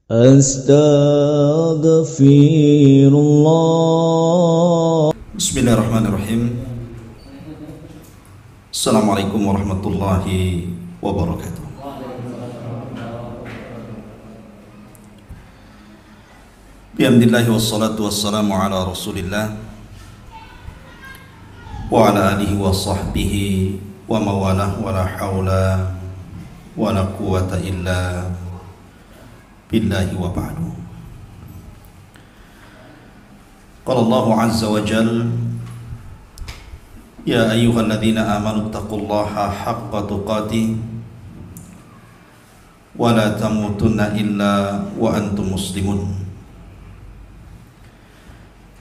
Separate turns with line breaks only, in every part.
Astaghfirullah.
Bismillahirrahmanirrahim. Assalamualaikum warahmatullahi wabarakatuh. Bihamdillahi wassalatu wassalamu ala rasulillah wa ala alihi wa sahbihi wa mawalah wa la hawla wa la quwata illa billahi wa ba'du. Qala Allahu azza wa jal, ya ayyuhalladzina amanu taqullaha haqqa tuqatih wa la tamutunna illa wa antum muslimun.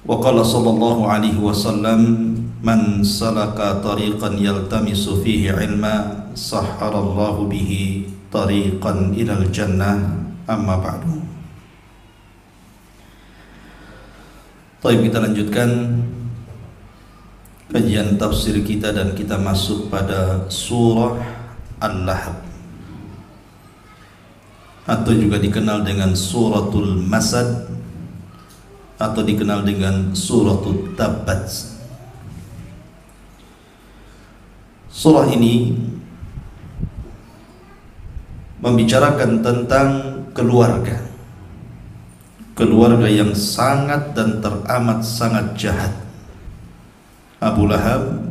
Wa qala sallallahu alaihi wasallam, man salaka tariqan yaltamisu fihi ilma sahharallahu bihi tariqan ilal jannah. Amma ba'du. Baik, kita lanjutkan kajian tafsir kita dan kita masuk pada surah Al-Lahab atau juga dikenal dengan suratul Masad atau dikenal dengan suratul Tabbat. Surah ini membicarakan tentang keluarga yang sangat dan teramat sangat jahat, Abu Lahab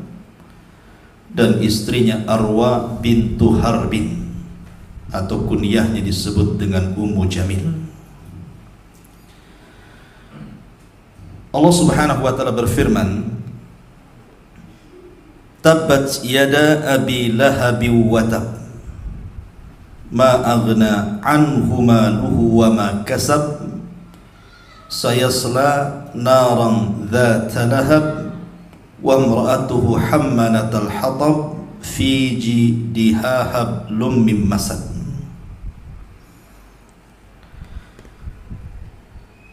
dan istrinya Arwa bintu Harbin, atau kunyahnya disebut dengan Ummu Jamil. Allah Subhanahu wa taala berfirman, tabbat yada abi lahabi wa tab ma aghna anhu maluhu wa ma kasab sayasla naran dhata lahab wa imra'atuhu hammalatal hatab fi jidiha hablum mim masad.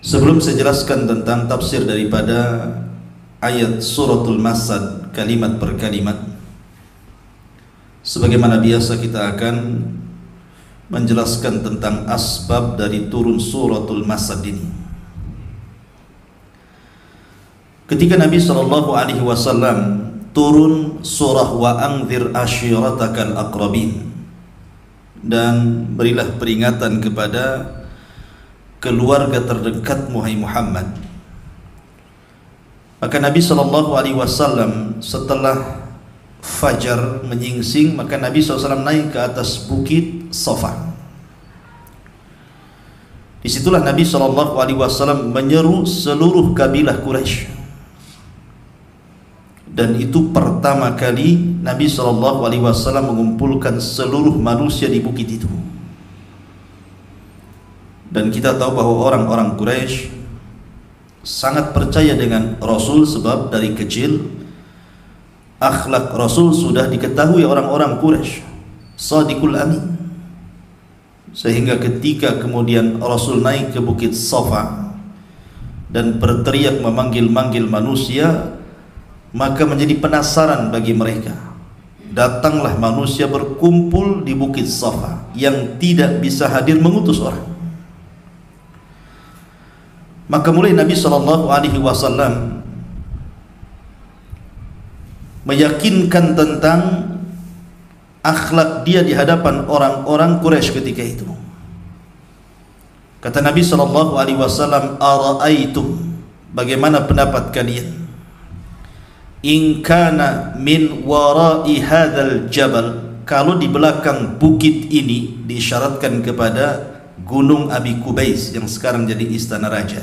Sebelum saya jelaskan tentang tafsir daripada ayat suratul Masad kalimat per kalimat, sebagaimana biasa kita akan menjelaskan tentang asbab dari turun suratul Masad ini. Ketika Nabi SAW turun surah wa anzir ashiratakal aqrabin, dan berilah peringatan kepada keluarga terdekat Muhammad, maka Nabi SAW setelah fajar menyingsing, maka Nabi SAW naik ke atas bukit Safa. Disitulah Nabi SAW menyeru seluruh kabilah Quraisy, dan itu pertama kali Nabi SAW mengumpulkan seluruh manusia di bukit itu. Dan kita tahu bahwa orang-orang Quraisy sangat percaya dengan Rasul, sebab dari kecil akhlak Rasul sudah diketahui orang-orang Quraisy, Shadiqul Amin. Sehingga ketika kemudian Rasul naik ke bukit Safa dan berteriak memanggil-manggil manusia, maka menjadi penasaran bagi mereka. Datanglah manusia berkumpul di bukit Safa, yang tidak bisa hadir mengutus orang. Maka mulai Nabi SAW meyakinkan tentang akhlak dia di hadapan orang-orang Quraisy ketika itu. Kata Nabi SAW, ara'aitum, bagaimana pendapat kalian, in kana min wara'i hadzal jabal, kalau di belakang bukit ini, diisyaratkan kepada Gunung Abi Kubais yang sekarang jadi istana raja,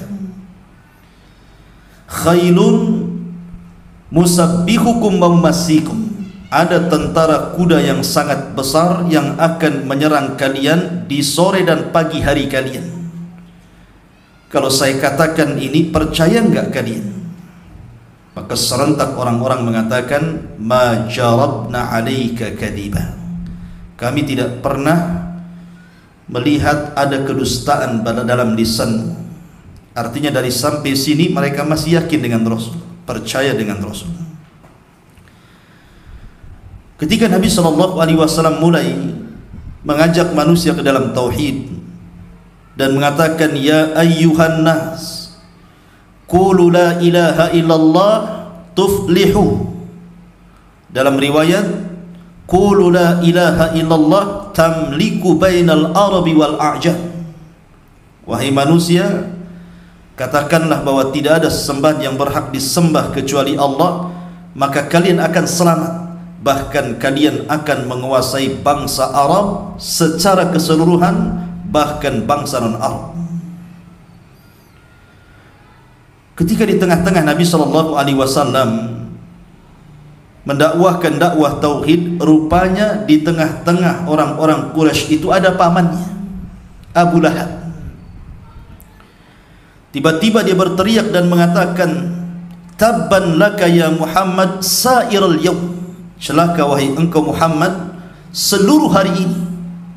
khailun musabbihukum wa masikum, ada tentara kuda yang sangat besar yang akan menyerang kalian di sore dan pagi hari kalian. Kalau saya katakan ini, percaya enggak kalian? Maka serentak orang-orang mengatakan, ma jarabna alaika kadiba, kami tidak pernah melihat ada kedustaan pada dalam lisanmu. Artinya dari sampai sini mereka masih yakin dengan Rasul, percaya dengan Rasul. Ketika Nabi SAW mulai mengajak manusia ke dalam tauhid, dan mengatakan, ya ayyuhan nas qulu la ilaha illallah tuflihu. Dalam riwayat, qulu la ilaha illallah tamliku bainal arabi wal a'jam. Wahai manusia, katakanlah bahwa tidak ada sesembahan yang berhak disembah kecuali Allah, maka kalian akan selamat, bahkan kalian akan menguasai bangsa Arab secara keseluruhan, bahkan bangsa non-Arab. Ketika di tengah-tengah Nabi SAW mendakwahkan dakwah tauhid, rupanya di tengah-tengah orang-orang Quraisy itu ada pamannya, Abu Lahab. Tiba-tiba dia berteriak dan mengatakan, tabban laka ya Muhammad sa'iral yawm, celaka wahai engkau Muhammad seluruh hari ini,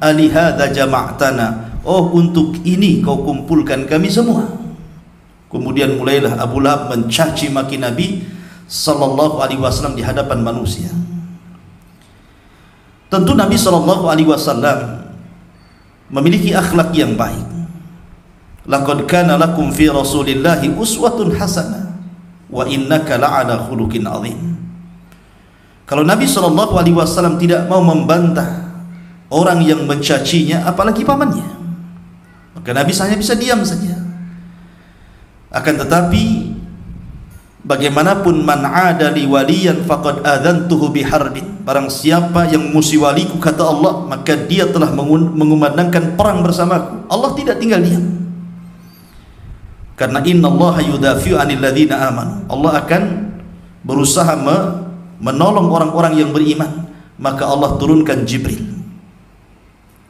alihada jama'tana, oh untuk ini kau kumpulkan kami semua. Kemudian mulailah Abu Lahab mencaci maki Nabi sallallahu alaihi wasallam di hadapan manusia. Tentu Nabi sallallahu alaihi wasallam memiliki akhlak yang baik. Laqad kana lakum fi Rasulillahi uswatun hasanah wa innaka la'ala khuluqin 'adzim. Kalau Nabi SAW tidak mau membantah orang yang mencacinya, apalagi pamannya, maka Nabi hanya bisa diam saja. Akan tetapi bagaimanapun, man 'ada li waliyan faqad adzantuhu biharbin, barang siapa yang musuh waliku, kata Allah, maka dia telah mengumandangkan perang bersamaku. Allah tidak tinggal diam. Karena innallaha yudafi'u 'anil ladzina amanu, Allah akan berusaha menolong orang-orang yang beriman. Maka Allah turunkan Jibril.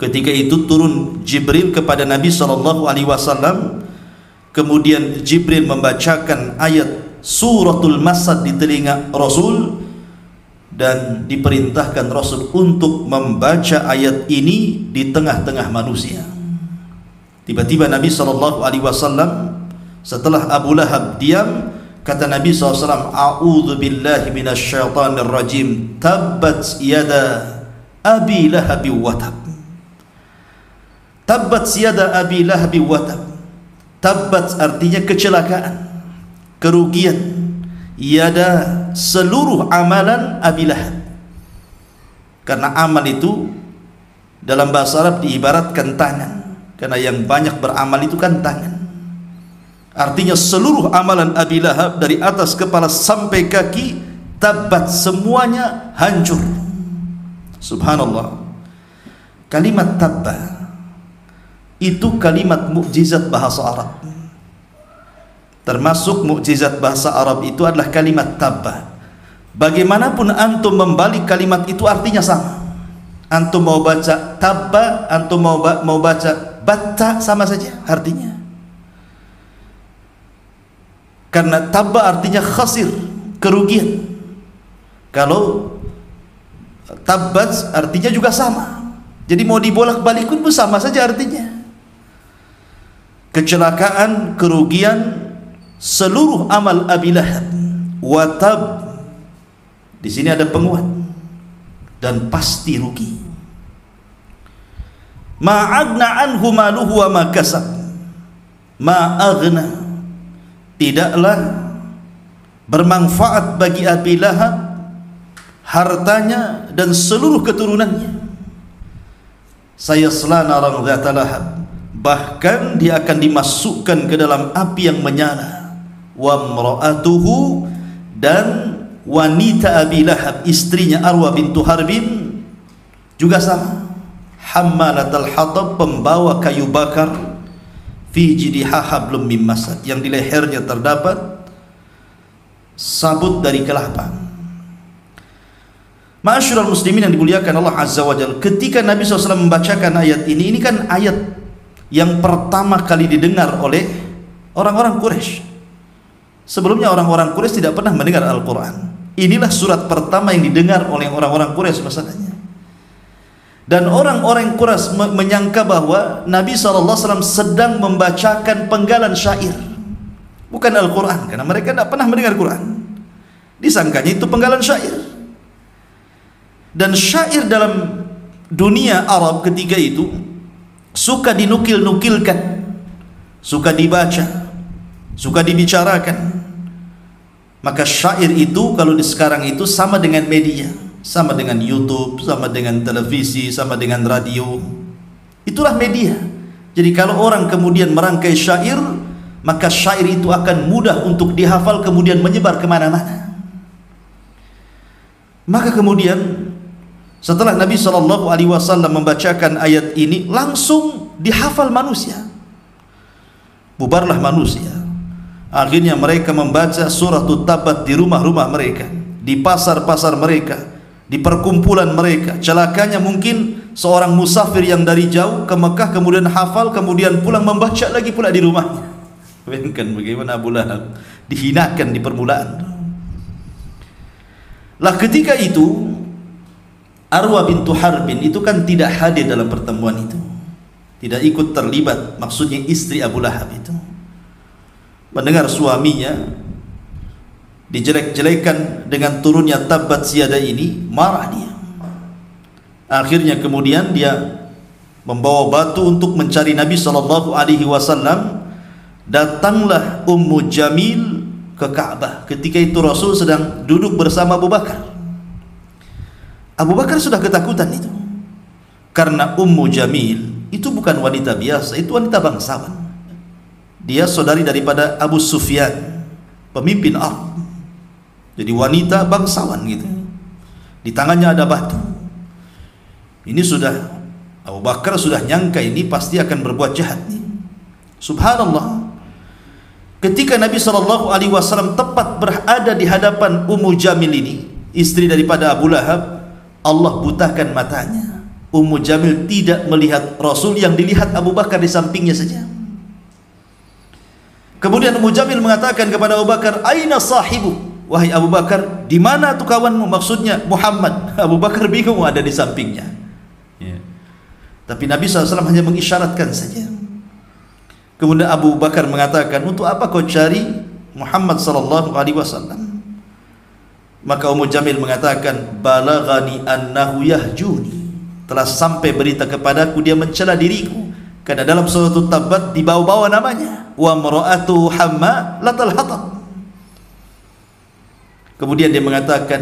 Ketika itu turun Jibril kepada Nabi SAW. Kemudian Jibril membacakan ayat suratul Masad di telinga Rasul, dan diperintahkan Rasul untuk membaca ayat ini di tengah-tengah manusia. Tiba-tiba Nabi SAW, setelah Abu Lahab diam, kata Nabi SAW, a'udzu billahi minasyaitonir rajim, tabbat yada abi lahab wa tab. Tabbat yada abi lahab wa tab. Tabbat artinya kecelakaan, kerugian. Yada seluruh amalan Abi Lahab. Karena amal itu dalam bahasa Arab diibaratkan tangan, karena yang banyak beramal itu kan tangan. Artinya seluruh amalan Abi Lahab dari atas kepala sampai kaki, tabat, semuanya hancur. Subhanallah. Kalimat tabba itu kalimat mukjizat bahasa Arab. Termasuk mukjizat bahasa Arab itu adalah kalimat tabba. Bagaimanapun antum membalik kalimat itu artinya sama. Antum mau baca tabba, antum mau baca batta, sama saja artinya. Karena tabba artinya khasir, kerugian. Kalau tabbat artinya juga sama. Jadi mau dibolak-balik pun sama saja artinya. Kecelakaan, kerugian, seluruh amal Abi Lahab. Watab, di sini ada penguat, dan pasti rugi. Ma'agna anhu maluhu wa ma kasab. Ma'agna, tidaklah bermanfaat bagi Abi Lahab hartanya dan seluruh keturunannya. Sayasla naran dzata lahab, bahkan dia akan dimasukkan ke dalam api yang menyala. Wa imra'atuhu, dan wanita Abi Lahab, istrinya Arwa bintu Harbin, juga sama. Hammalatal hatab, pembawa kayu bakar. Fi jidiha hablum mim masad, yang di lehernya terdapat sabut dari kelapa. Ma'asyiral muslimin yang dimuliakan Allah Azza wa Jalla, ketika Nabi SAW membacakan ayat ini kan ayat yang pertama kali didengar oleh orang-orang Quraisy. Sebelumnya orang-orang Quraisy tidak pernah mendengar Al-Quran. Inilah surat pertama yang didengar oleh orang-orang Quraisy masalahnya. Dan orang-orang Quraisy menyangka bahwa Nabi SAW sedang membacakan penggalan syair, bukan Al-Quran, karena mereka tidak pernah mendengar Quran. Disangkanya itu penggalan syair. Dan syair dalam dunia Arab ketika itu suka dinukil-nukilkan. suka dibaca, suka dibicarakan. Maka syair itu kalau di sekarang itu sama dengan media, sama dengan YouTube, sama dengan televisi, sama dengan radio. Itulah media. Jadi kalau orang kemudian merangkai syair, maka syair itu akan mudah untuk dihafal kemudian menyebar kemana-mana. Maka kemudian setelah Nabi SAW membacakan ayat ini, langsung dihafal manusia. Bubarlah manusia. Akhirnya mereka membaca surah Tabbat di rumah-rumah mereka, di pasar-pasar mereka, di perkumpulan mereka. Celakanya mungkin seorang musafir yang dari jauh ke Mekah kemudian hafal, kemudian pulang membaca lagi pula di rumahnya. Bayangkan bagaimana Abu Lahab dihinakan di permulaan. Lah ketika itu Arwah bintu Harbin itu kan tidak hadir dalam pertemuan itu, tidak ikut terlibat, maksudnya istri Abu Lahab itu. Mendengar suaminya dijelek-jelekan dengan turunnya Tabbat Yadah ini, marah dia. Akhirnya kemudian dia membawa batu untuk mencari Nabi SAW. Datanglah Ummu Jamil ke Ka'bah. Ketika itu Rasul sedang duduk bersama Abu Bakar. Abu Bakar sudah ketakutan itu, karena Ummu Jamil itu bukan wanita biasa, itu wanita bangsawan. Dia saudari daripada Abu Sufyan, pemimpin Arab. Jadi wanita bangsawan gitu. Di tangannya ada batu. Ini sudah Abu Bakar sudah nyangka ini pasti akan berbuat jahat nih. Subhanallah. Ketika Nabi SAW tepat berada di hadapan Ummu Jamil ini, istri daripada Abu Lahab, Allah butakan matanya. Ummu Jamil tidak melihat Rasul, yang dilihat Abu Bakar di sampingnya saja. Kemudian Ummu Jamil mengatakan kepada Abu Bakar, "Aina sahibu?" Wahai Abu Bakar, di mana tu kawanmu? Maksudnya Muhammad. Abu Bakar bingung, ada di sampingnya. Tapi Nabi SAW hanya mengisyaratkan saja. Kemudian Abu Bakar mengatakan, "Untuk apa kau cari Muhammad SAW?" Maka Ummu Jamil mengatakan, "Balaghani annahu yahjuni." Telah sampai berita kepadaku dia mencela diriku. Karena dalam surah Tabbat dibawa-bawa namanya, wa mar'atu hammalatal hatab. Kemudian dia mengatakan,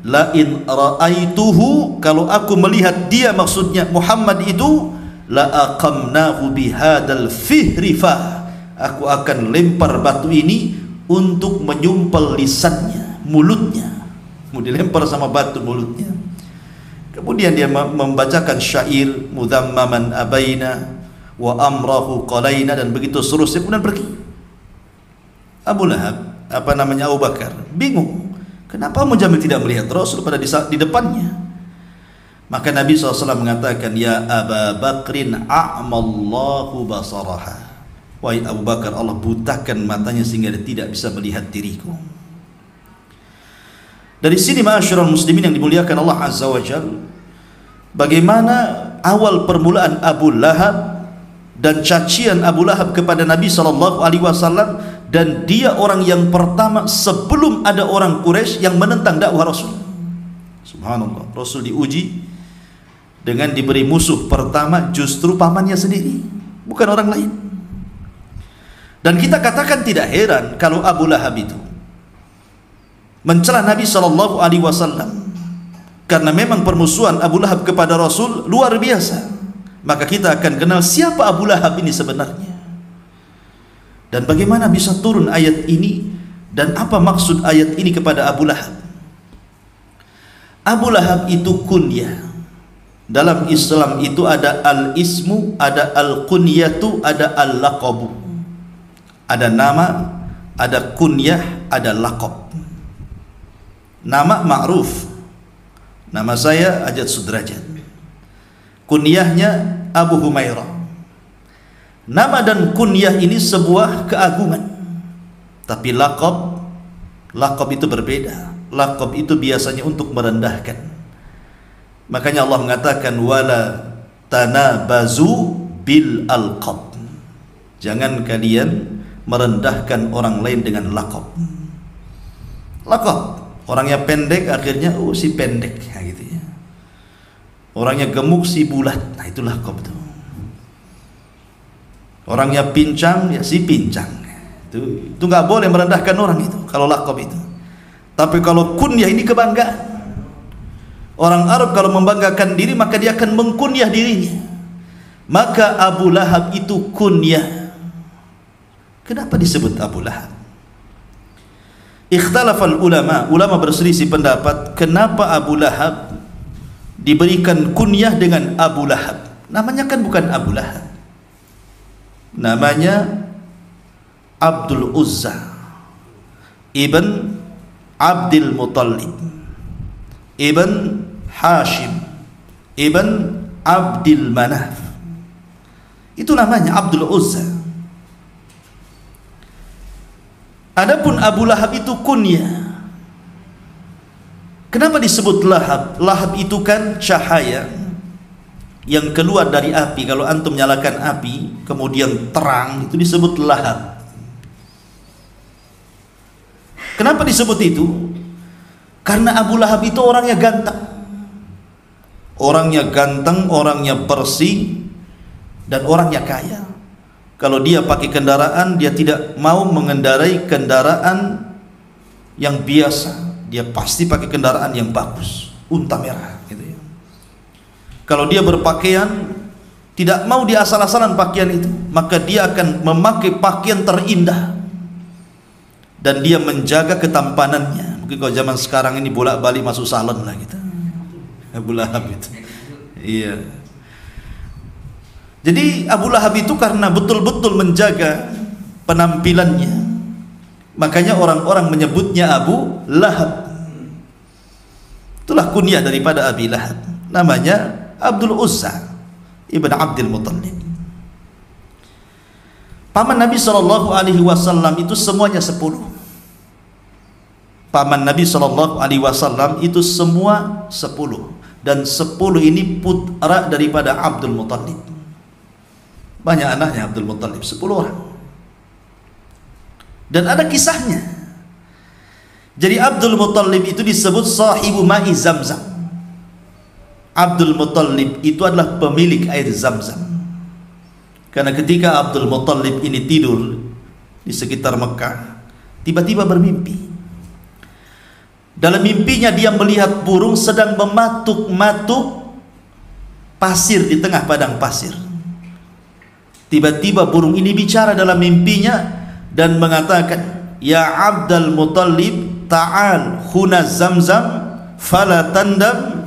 la in ra'aituhu, kalau aku melihat dia, maksudnya Muhammad itu, la aqamnahu bihadal fihrifa, aku akan lempar batu ini untuk menyumpal lisannya, mulutnya. Mau dilempar sama batu mulutnya. Kemudian dia membacakan syair mudhammaman abaina wa amrahu qalaina, dan begitu seterusnya. Kemudian pergi. Abu Lahab, Abu Bakar bingung, kenapa Ummu Jamil tidak melihat Rasul pada di depannya. Maka Nabi SAW mengatakan, "Ya Aba Bakrin a'mallahu basaraha." Wahai Abu Bakar, Allah butakan matanya sehingga dia tidak bisa melihat diriku. Dari sini ma'asyiral muslimin yang dimuliakan Allah Azza wa Jalla, bagaimana awal permulaan Abu Lahab dan cacian Abu Lahab kepada Nabi SAW, dan dia orang yang pertama sebelum ada orang Quraisy yang menentang dakwah Rasul. Subhanallah, Rasul diuji dengan diberi musuh pertama justru pamannya sendiri, bukan orang lain. Dan kita katakan tidak heran kalau Abu Lahab itu mencela Nabi SAW, karena memang permusuhan Abu Lahab kepada Rasul luar biasa. Maka kita akan kenal siapa Abu Lahab ini sebenarnya, dan bagaimana bisa turun ayat ini, dan apa maksud ayat ini kepada Abu Lahab. Abu Lahab itu kunyah. Dalam Islam itu ada al-ismu, ada al-kunyatu, ada al-laqabu. Ada nama, ada kunyah, ada laqab. Nama ma'ruf, nama saya Ajat Sudrajat. Kunyahnya Abu Humairah. Nama dan kunyah ini sebuah keagungan. Tapi laqab itu berbeda. Laqab itu biasanya untuk merendahkan. Makanya Allah mengatakan, wala tanabazu bil alqab. Jangan kalian merendahkan orang lain dengan laqab. Laqab, orangnya pendek akhirnya si pendek, nah, gitu ya. Orangnya gemuk si bulat, nah itulah laqab itu. Orangnya pincang, ya si pincang. Itu nggak boleh merendahkan orang itu kalau laqab itu. Tapi kalau kunyah ini kebanggaan. Orang Arab kalau membanggakan diri maka dia akan mengkunyah dirinya. Maka Abu Lahab itu kunyah. Kenapa disebut Abu Lahab? Ikhtalafal ulama, ulama berselisih pendapat kenapa Abu Lahab diberikan kunyah dengan Abu Lahab. Namanya kan bukan Abu Lahab. Namanya Abdul Uzza ibn Abdul Muttalib ibn Hashim ibn Abdul Manaf. Itu namanya Abdul Uzza. Adapun Abu Lahab itu kunyah. Kenapa disebut Lahab? Lahab itu kan cahaya yang keluar dari api. Kalau antum nyalakan api kemudian terang, itu disebut lahab. Kenapa disebut itu? Karena Abu Lahab itu orangnya ganteng. Orangnya ganteng, orangnya bersih, dan orangnya kaya. Kalau dia pakai kendaraan, dia tidak mau mengendarai kendaraan yang biasa. Dia pasti pakai kendaraan yang bagus, unta merah gitu ya. Kalau dia berpakaian, tidak mau dia asal-asalan pakaian itu, maka dia akan memakai pakaian terindah. Dan dia menjaga ketampanannya. Mungkin kalau zaman sekarang ini bolak-balik masuk salon lah gitu. Abu Lahab itu. Iya. Jadi Abu Lahab itu karena betul-betul menjaga penampilannya, makanya orang-orang menyebutnya Abu Lahab. Itulah kunyah daripada Abi Lahab. Namanya Abdul Uzza ibn Abdul Muttalib. Paman Nabi SAW itu semuanya 10. Paman Nabi SAW itu semua 10. Dan 10 ini putra daripada Abdul Muttalib. Banyak anaknya Abdul Muttalib, 10 orang. Dan ada kisahnya. Jadi Abdul Muttalib itu disebut sahibu ma'i Zamzam. Abdul Muttalib itu adalah pemilik air Zamzam. Karena ketika Abdul Muttalib ini tidur di sekitar Mekah, tiba-tiba bermimpi. Dalam mimpinya dia melihat burung sedang mematuk-matuk pasir di tengah padang pasir. Tiba-tiba burung ini bicara dalam mimpinya dan mengatakan, "Ya Abdul Muttalib, ta'al huna Zamzam fala tandam,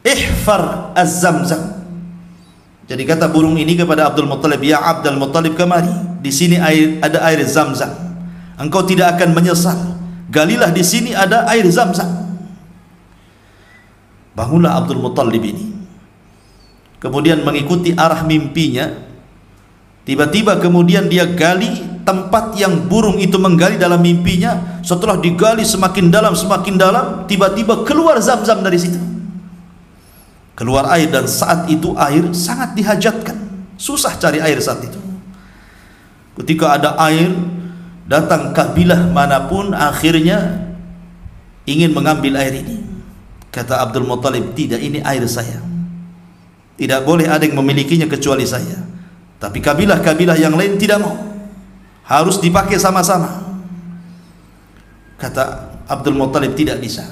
ihfar az-Zamzam." Jadi kata burung ini kepada Abdul Muttalib, "Ya Abdul Muttalib, kemari. Di sini ada air Zamzam. Engkau tidak akan menyesal. Galilah di sini ada air Zamzam." Bangunlah Abdul Muttalib ini. Kemudian mengikuti arah mimpinya. Tiba-tiba kemudian dia gali tempat yang burung itu menggali dalam mimpinya. Setelah digali semakin dalam, tiba-tiba keluar Zamzam dari situ. Keluar air, dan saat itu air sangat dihajatkan. Susah cari air saat itu. Ketika ada air, datang kabilah manapun akhirnya ingin mengambil air ini. Kata Abdul Muttalib, "Tidak, ini air saya. Tidak boleh ada yang memilikinya kecuali saya." Tapi kabilah-kabilah yang lain tidak mau. Harus dipakai sama-sama. Kata Abdul Muttalib, "Tidak bisa.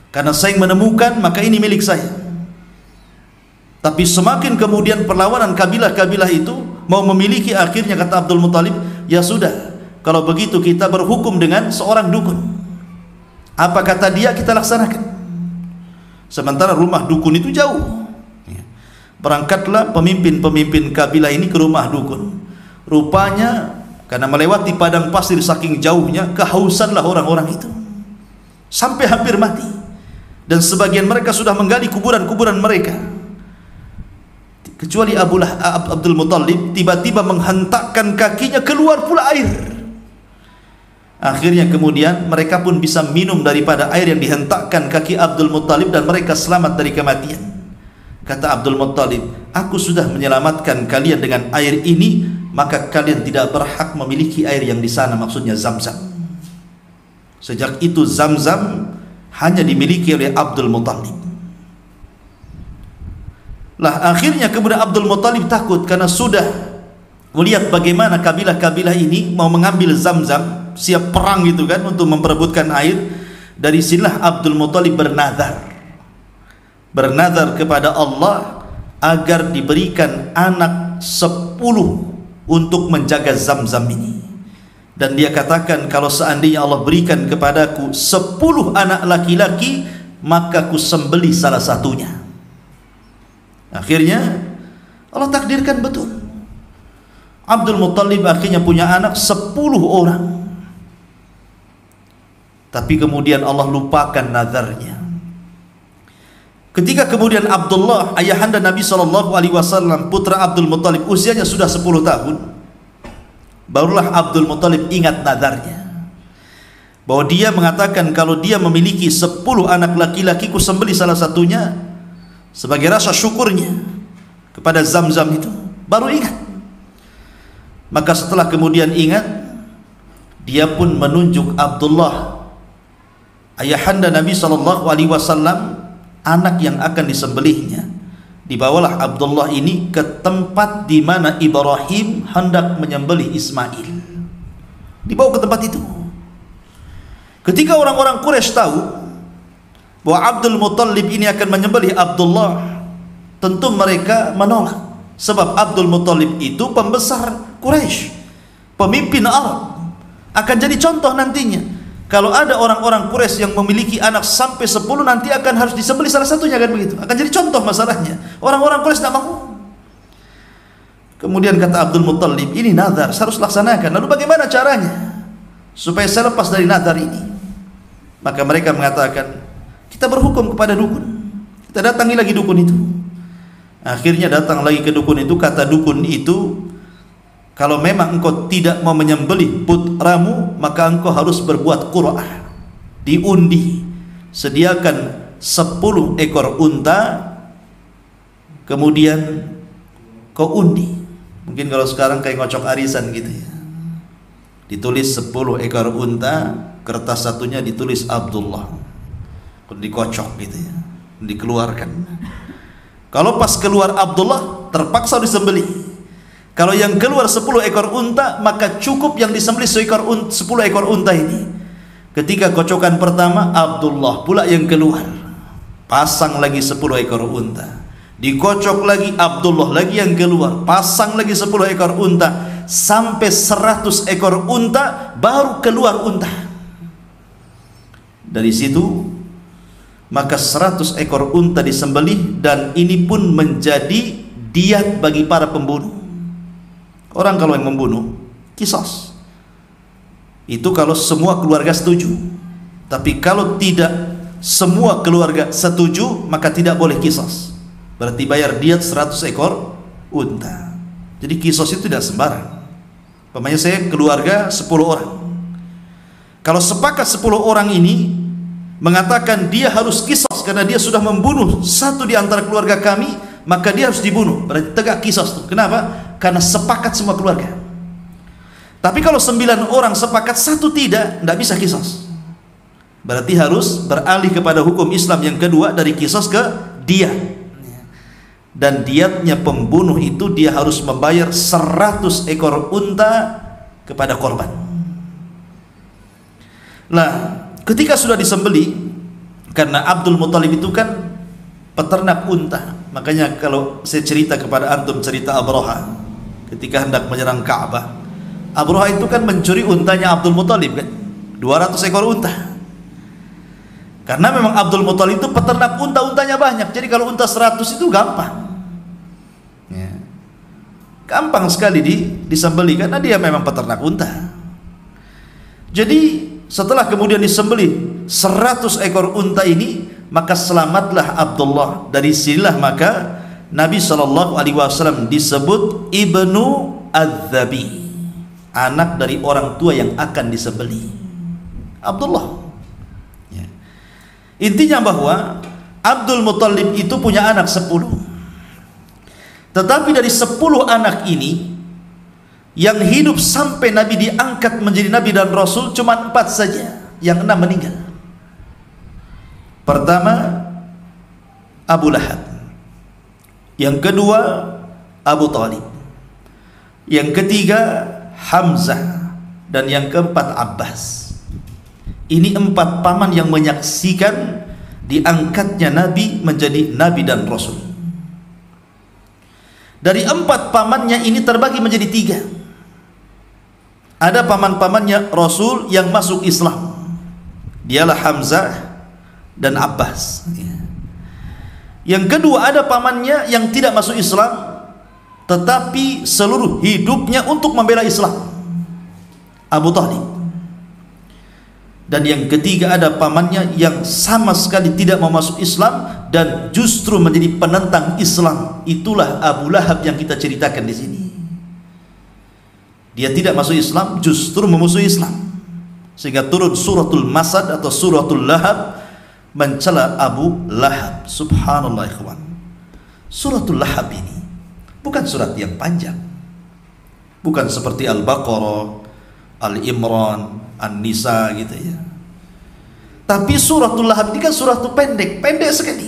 Karena saya yang menemukan, maka ini milik saya." Tapi semakin kemudian perlawanan kabilah-kabilah itu mau memiliki, akhirnya kata Abdul Muttalib, "Ya sudah, kalau begitu kita berhukum dengan seorang dukun. Apa kata dia kita laksanakan." Sementara rumah dukun itu jauh. Berangkatlah pemimpin-pemimpin kabilah ini ke rumah dukun. Rupanya karena melewati padang pasir saking jauhnya, kehausanlah orang-orang itu sampai hampir mati. Dan sebagian mereka sudah menggali kuburan-kuburan mereka. Kecuali Abdul Muttalib tiba-tiba menghentakkan kakinya, keluar pula air. Akhirnya kemudian mereka pun bisa minum daripada air yang dihentakkan kaki Abdul Muttalib, dan mereka selamat dari kematian. Kata Abdul Muttalib, "Aku sudah menyelamatkan kalian dengan air ini, maka kalian tidak berhak memiliki air yang di sana," maksudnya Zamzam. Sejak itu Zamzam hanya dimiliki oleh Abdul Muttalib. Lah akhirnya kemudian Abdul Muttalib takut karena sudah melihat bagaimana kabilah-kabilah ini mau mengambil Zamzam, siap perang gitu kan untuk memperebutkan air. Dari sinilah Abdul Muttalib bernazar kepada Allah agar diberikan anak 10 untuk menjaga Zamzam ini. Dan dia katakan, kalau seandainya Allah berikan kepadaku 10 anak laki-laki, maka ku sembelih salah satunya. Akhirnya Allah takdirkan betul, Abdul Muttalib akhirnya punya anak 10 orang. Tapi kemudian Allah lupakan nazarnya. Ketika kemudian Abdullah, ayahanda Nabi SAW, putra Abdul Muttalib, usianya sudah 10 tahun, barulah Abdul Muttalib ingat nazarnya, bahwa dia mengatakan kalau dia memiliki 10 anak laki-laki, ku sembelih salah satunya sebagai rasa syukurnya kepada Zamzam itu. Baru ingat. Maka setelah kemudian ingat, dia pun menunjuk Abdullah, ayahanda Nabi SAW, anak yang akan disembelihnya. Dibawalah Abdullah ini ke tempat di mana Ibrahim hendak menyembelih Ismail. Dibawa ke tempat itu. Ketika orang-orang Quraisy tahu bahwa Abdul Muttalib ini akan menyembelih Abdullah, tentu mereka menolak. Sebab Abdul Muttalib itu pembesar Quraisy, pemimpin Arab, akan jadi contoh nantinya. Kalau ada orang-orang Quraisy yang memiliki anak sampai 10, nanti akan harus disembelih salah satunya, kan begitu. Akan jadi contoh masalahnya. Orang-orang Quraisy tidak mau. Kemudian kata Abdul Muttalib, ini nazar, saya harus laksanakan. Lalu bagaimana caranya supaya saya lepas dari nazar ini? Maka mereka mengatakan, kita berhukum kepada dukun. Kita datangi lagi dukun itu. Akhirnya datang lagi ke dukun itu. Kata dukun itu, kalau memang engkau tidak mau menyembelih putramu, maka engkau harus berbuat qur'ah, diundi. Sediakan 10 ekor unta, kemudian kau undi. Mungkin kalau sekarang kayak ngocok arisan gitu ya, ditulis 10 ekor unta, kertas satunya ditulis Abdullah, dikocok gitu ya, dikeluarkan. Kalau pas keluar Abdullah, terpaksa disembelih. Kalau yang keluar 10 ekor unta, maka cukup yang disembelih 10 ekor unta ini. Ketika kocokan pertama, Abdullah pula yang keluar, pasang lagi 10 ekor unta. Dikocok lagi, Abdullah lagi yang keluar, pasang lagi 10 ekor unta, sampai 100 ekor unta, baru keluar unta. Dari situ maka 100 ekor unta disembelih, dan ini pun menjadi diat bagi para pembunuh. Orang kalau yang membunuh, qisas. Itu kalau semua keluarga setuju. Tapi kalau tidak semua keluarga setuju, maka tidak boleh qisas. Berarti bayar diat 100 ekor unta. Jadi qisas itu tidak sembarang. Umpamanya saya keluarga 10 orang. Kalau sepakat 10 orang ini mengatakan dia harus qisas karena dia sudah membunuh satu di antara keluarga kami, maka dia harus dibunuh. Berarti tegak qisas itu. Kenapa? Karena sepakat semua keluarga. Tapi kalau 9 orang sepakat, satu tidak bisa qisas. Berarti harus beralih kepada hukum Islam yang kedua, dari qisas ke diat. Dan diatnya pembunuh itu dia harus membayar 100 ekor unta kepada korban. Nah, ketika sudah disembelih, karena Abdul Muttalib itu kan peternak unta. Makanya kalau saya cerita kepada antum cerita Abraha ketika hendak menyerang Ka'bah, Abraha itu kan mencuri untanya Abdul Muttalib kan, 200 ekor unta. Karena memang Abdul Muttalib itu peternak unta, untanya banyak. Jadi kalau unta 100 itu gampang ya, gampang sekali disembelih, karena dia memang peternak unta. Jadi setelah kemudian disembelih 100 ekor unta ini, maka selamatlah Abdullah. Dari sinilah maka Nabi SAW disebut Ibnu Adzabi, anak dari orang tua yang akan disembelih, Abdullah ya. Intinya bahwa Abdul Muttalib itu punya anak 10. Tetapi dari 10 anak ini, yang hidup sampai Nabi diangkat menjadi Nabi dan Rasul cuma 4 saja, yang 6 meninggal. Pertama, Abu Lahab, Yang kedua Abu Talib. Yang ketiga Hamzah. Dan yang keempat Abbas. Ini 4 paman yang menyaksikan diangkatnya Nabi menjadi Nabi dan Rasul. Dari 4 pamannya ini terbagi menjadi 3. Ada paman-pamannya Rasul yang masuk Islam, dialah Hamzah dan Abbas. Yang kedua ada pamannya yang tidak masuk Islam, tetapi seluruh hidupnya untuk membela Islam, Abu Talib. Dan yang ketiga ada pamannya yang sama sekali tidak mau masuk Islam dan justru menjadi penentang Islam. Itulah Abu Lahab yang kita ceritakan di sini. Dia tidak masuk Islam, justru memusuhi Islam, sehingga turun suratul Masad atau suratul Lahab mencela Abu Lahab. Subhanallah ikhwan. Suratul Lahab ini bukan surat yang panjang, bukan seperti Al-Baqarah, Al-Imran, An-Nisa gitu ya. Tapi suratul Lahab ini kan surat pendek sekali,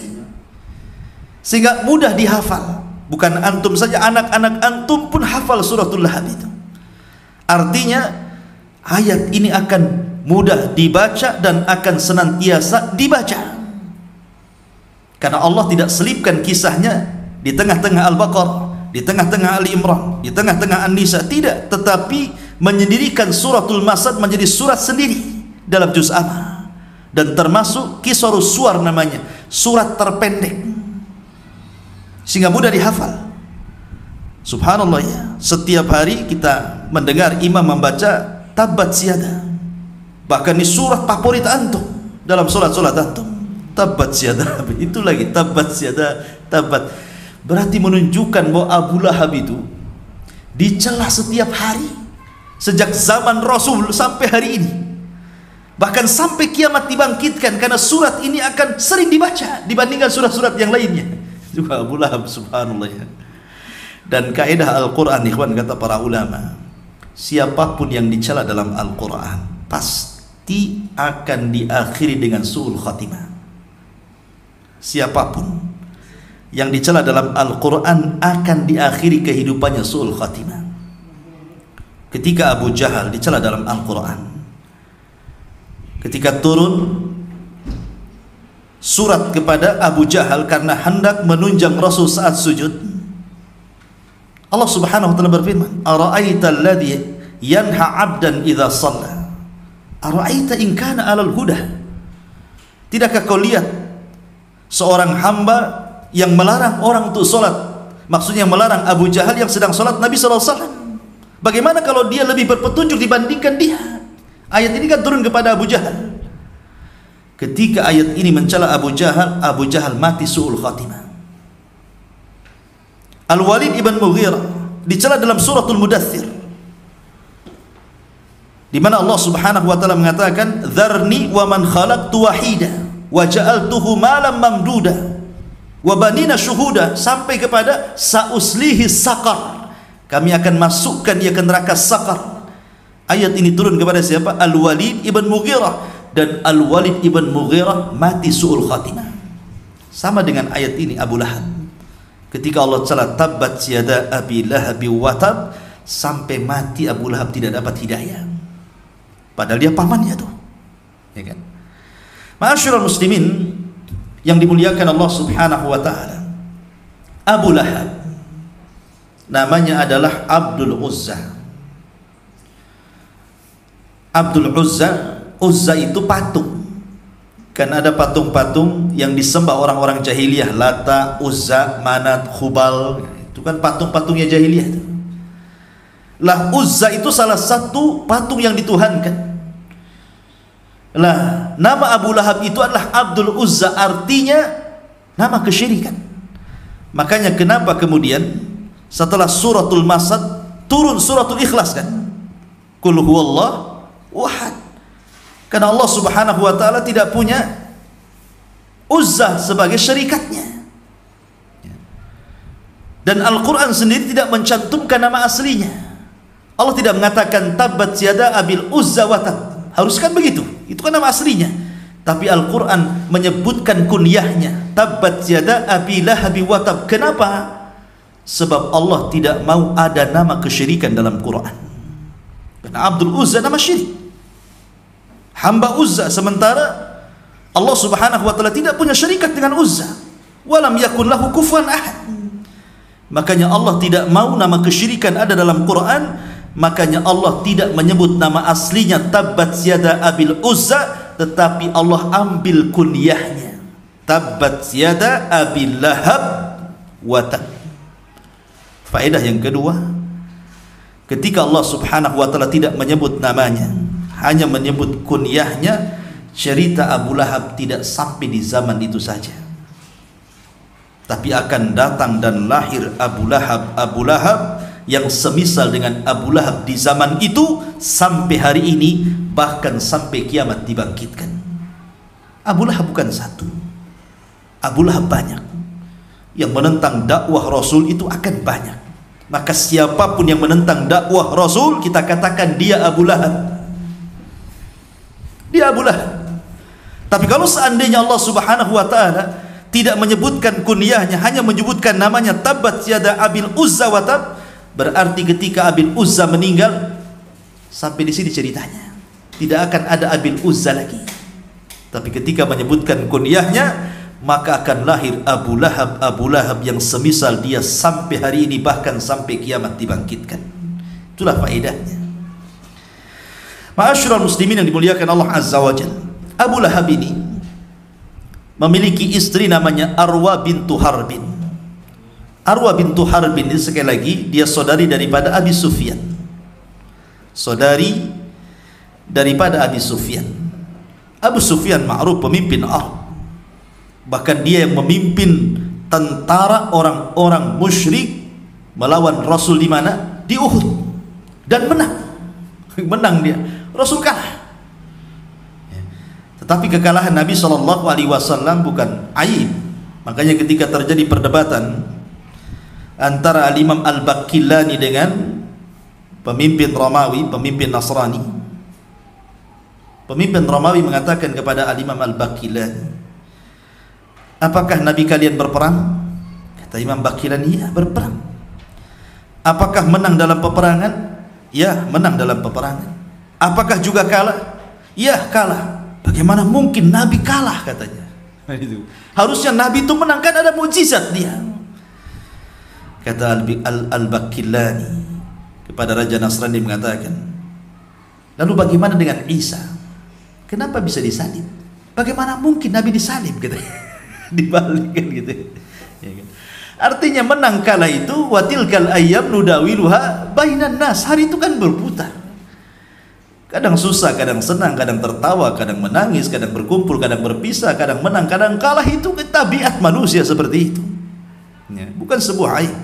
sehingga mudah dihafal. Bukan antum saja, anak-anak antum pun hafal suratul Lahab itu. Artinya ayat ini akan mudah dibaca dan akan senantiasa dibaca, karena Allah tidak selipkan kisahnya di tengah-tengah Al-Baqarah, di tengah-tengah Al-Imran, di tengah-tengah An-Nisa, tidak, tetapi menyendirikan suratul Masad menjadi surat sendiri dalam juz amma, dan termasuk Qisarus Suwar namanya, surat terpendek, sehingga mudah dihafal. Subhanallah ya, setiap hari kita mendengar imam membaca Tabbat Siada, bahkan ini surat favorit antum dalam solat-solat antum, Tabbat Siada. Itu lagi Tabbat Siada, Tabbat, berarti menunjukkan bahwa Abu Lahab itu dicela setiap hari sejak zaman Rasul sampai hari ini, bahkan sampai kiamat dibangkitkan, karena surat ini akan sering dibaca dibandingkan surat-surat yang lainnya. Juga Abu Lahab, subhanallah ya. Dan kaidah Al-Quran ikhwan, kata para ulama, siapapun yang dicela dalam Al-Quran pasti akan diakhiri dengan su'ul khatimah. Siapapun yang dicela dalam Al-Quran akan diakhiri kehidupannya su'ul khatimah. Ketika Abu Jahal dicela dalam Al-Quran, ketika turun surat kepada Abu Jahal karena hendak menunjang Rasul saat sujud, Allah Subhanahu wa taala berfirman, "Ara'aita alladhi yanha 'abdan idza shalla? Ara'aita in kana 'alal huda?" Tidakkah kau lihat seorang hamba yang melarang orang untuk salat? Maksudnya melarang Abu Jahal yang sedang salat Nabi sallallahu alaihi wasallam. Bagaimana kalau dia lebih berpetunjuk dibandingkan dia? Ayat ini kan turun kepada Abu Jahal. Ketika ayat ini mencela Abu Jahal mati su'ul khatimah. Al-Walid ibn Mughirah dicela dalam suratul Mudaththir, di mana Allah Subhanahu wa taala mengatakan, "Dzarni wa man khalaqtu wahida wa ja'altuhu malam mamduda wa banina syuhuda," sampai kepada "Sa'uslihi saqar," kami akan masukkan dia ke neraka Saqar. Ayat ini turun kepada siapa? Al-Walid ibn Mughirah, dan Al-Walid ibn Mughirah mati su'ul khatimah. Sama dengan ayat ini Abu Lahab. Ketika Allah cela Tabbat Yada Abi Lahab wa Tab, sampai mati Abu Lahab tidak dapat hidayah, padahal dia pamannya tuh, ya kan? Ma'asyiral muslimin yang dimuliakan Allah Subhanahu wa taala, Abu Lahab namanya adalah Abdul Uzza. Abdul Uzza, Uzza itu patung. Kan ada patung-patung yang disembah orang-orang jahiliyah, Lata, Uzza, Manat, Khubal, itu kan patung-patungnya jahiliyah. Lah Uzza itu salah satu patung yang dituhankan. Lah nama Abu Lahab itu adalah Abdul Uzza, artinya nama kesyirikan. Makanya kenapa kemudian setelah suratul Masad turun suratul Ikhlas kan? Qul huwallahu ahad. Karena Allah Subhanahu wa taala tidak punya Uzza sebagai syarikatnya. Dan Al-Quran sendiri tidak mencantumkan nama aslinya. Allah tidak mengatakan Tabbat Yada Abil Uzza wa Tab. Harus kan begitu? Itu kan nama aslinya. Tapi Al-Quran menyebutkan kunyahnya, Tabbat Yada Abi Lahab wa Tab. Kenapa? Sebab Allah tidak mau ada nama kesyirikan dalam Quran. Karena Abdul Uzza nama syirik, hamba Uzza, sementara Allah subhanahu wa ta'ala tidak punya syarikat dengan Uzza. Walam yakun lahu kufuwan ahad. Makanya Allah tidak mau nama kesyirikan ada dalam Quran. Makanya Allah tidak menyebut nama aslinya Tabbat yada abil Uzza, tetapi Allah ambil kunyahnya Tabbat yada abil Lahab wa tab. Faedah yang kedua, ketika Allah subhanahu wa ta'ala tidak menyebut namanya, hanya menyebut kunyahnya, cerita Abu Lahab tidak sampai di zaman itu saja, tapi akan datang dan lahir Abu Lahab yang semisal dengan Abu Lahab di zaman itu sampai hari ini, bahkan sampai kiamat dibangkitkan. Abu Lahab bukan satu, Abu Lahab banyak. Yang menentang dakwah Rasul itu akan banyak. Maka siapapun yang menentang dakwah Rasul, kita katakan dia Abu Lahab. Dia Abu Lahab. Tapi kalau seandainya Allah subhanahu wa ta'ala tidak menyebutkan kunyahnya, hanya menyebutkan namanya Tabbat yada abil Uzza wa tab, berarti ketika Abil Uzza meninggal, sampai di sini ceritanya, tidak akan ada Abil Uzza lagi. Tapi ketika menyebutkan kunyahnya, maka akan lahir Abu Lahab yang semisal dia sampai hari ini, bahkan sampai kiamat dibangkitkan. Itulah faedahnya. Ma'asyiral muslimin yang dimuliakan Allah azza wa jalla, Abu Lahab ini memiliki istri namanya Arwa bintu Harbin. Arwa bintu Harbin ini sekali lagi dia saudari daripada Abi Sufyan. Saudari daripada Abi Sufyan. Abu Sufyan ma'ruf pemimpin Arab. Bahkan dia yang memimpin tentara orang-orang musyrik melawan Rasul di mana? Di Uhud. Dan menang. Menang dia. Rasul kalah. Tetapi kekalahan Nabi SAW bukan aib. Makanya ketika terjadi perdebatan antara Al-Imam Al-Baqillani dengan pemimpin Romawi, pemimpin Nasrani, pemimpin Romawi mengatakan kepada Al-Imam Al-Baqillani, apakah Nabi kalian berperang? Kata Imam Baqillani, iya berperang. Apakah menang dalam peperangan? Ya, menang dalam peperangan. Apakah juga kalah? Ya, kalah. Bagaimana mungkin Nabi kalah, katanya. Harusnya Nabi itu menang, kan ada mukjizat dia. Kata Al-Baqillani kepada Raja Nasrani mengatakan, lalu bagaimana dengan Isa? Kenapa bisa disalib? Bagaimana mungkin Nabi disalib, katanya. Dibalikkan gitu. Ya kan? Artinya menang kalah itu watilkal ayyam nudawiluha bainan nas. Hari itu kan berputar. Kadang susah, kadang senang, kadang tertawa, kadang menangis, kadang berkumpul, kadang berpisah, kadang menang, kadang kalah. Itu tabiat manusia seperti itu. Ya, bukan sebuah aib.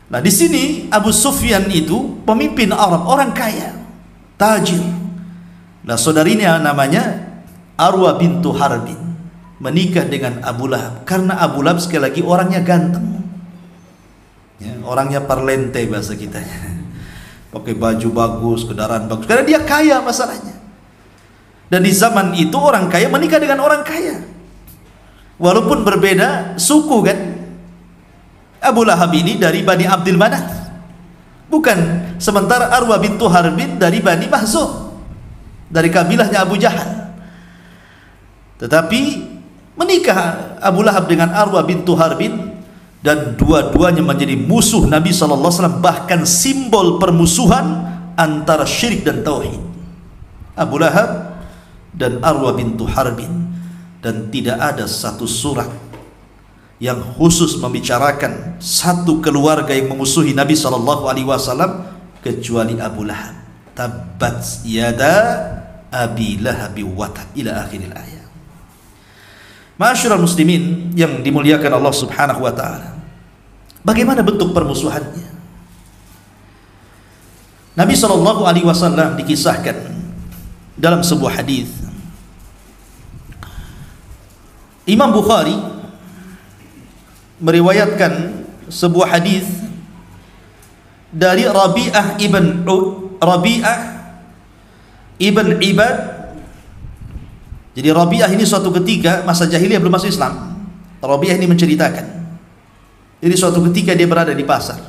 Nah, di sini Abu Sufyan itu pemimpin Arab, orang kaya, tajir. Nah, saudarinya namanya Arwa bintu Harbin menikah dengan Abu Lahab, karena Abu Lahab sekali lagi orangnya ganteng. Ya, orangnya parlente bahasa kita. Pakai baju bagus, kendaraan bagus, karena dia kaya masalahnya. Dan di zaman itu orang kaya menikah dengan orang kaya, walaupun berbeda suku kan. Abu Lahab ini dari Bani Abdul Manaf, bukan. Sementara Arwa bintu Harbin dari Bani Mahzum, dari kabilahnya Abu Jahal. Tetapi menikah Abu Lahab dengan Arwa bintu Harbin, dan dua-duanya menjadi musuh Nabi SAW, bahkan simbol permusuhan antara syirik dan tauhid. Abu Lahab dan Arwa bintu Harbin. Dan tidak ada satu surat yang khusus membicarakan satu keluarga yang memusuhi Nabi SAW kecuali Abu Lahab. Tabbat yada abi lahabi watab ila akhiril ayat. Ma'asyiral muslimin yang dimuliakan Allah subhanahu wa ta'ala, bagaimana bentuk permusuhannya? Nabi SAW dikisahkan dalam sebuah hadis. Imam Bukhari meriwayatkan sebuah hadis dari Rabi'ah ibn Ibad. Jadi Rabi'ah ini suatu ketika masa jahiliyah belum masuk Islam. Rabi'ah ini menceritakan, Jadi suatu ketika dia berada di pasar,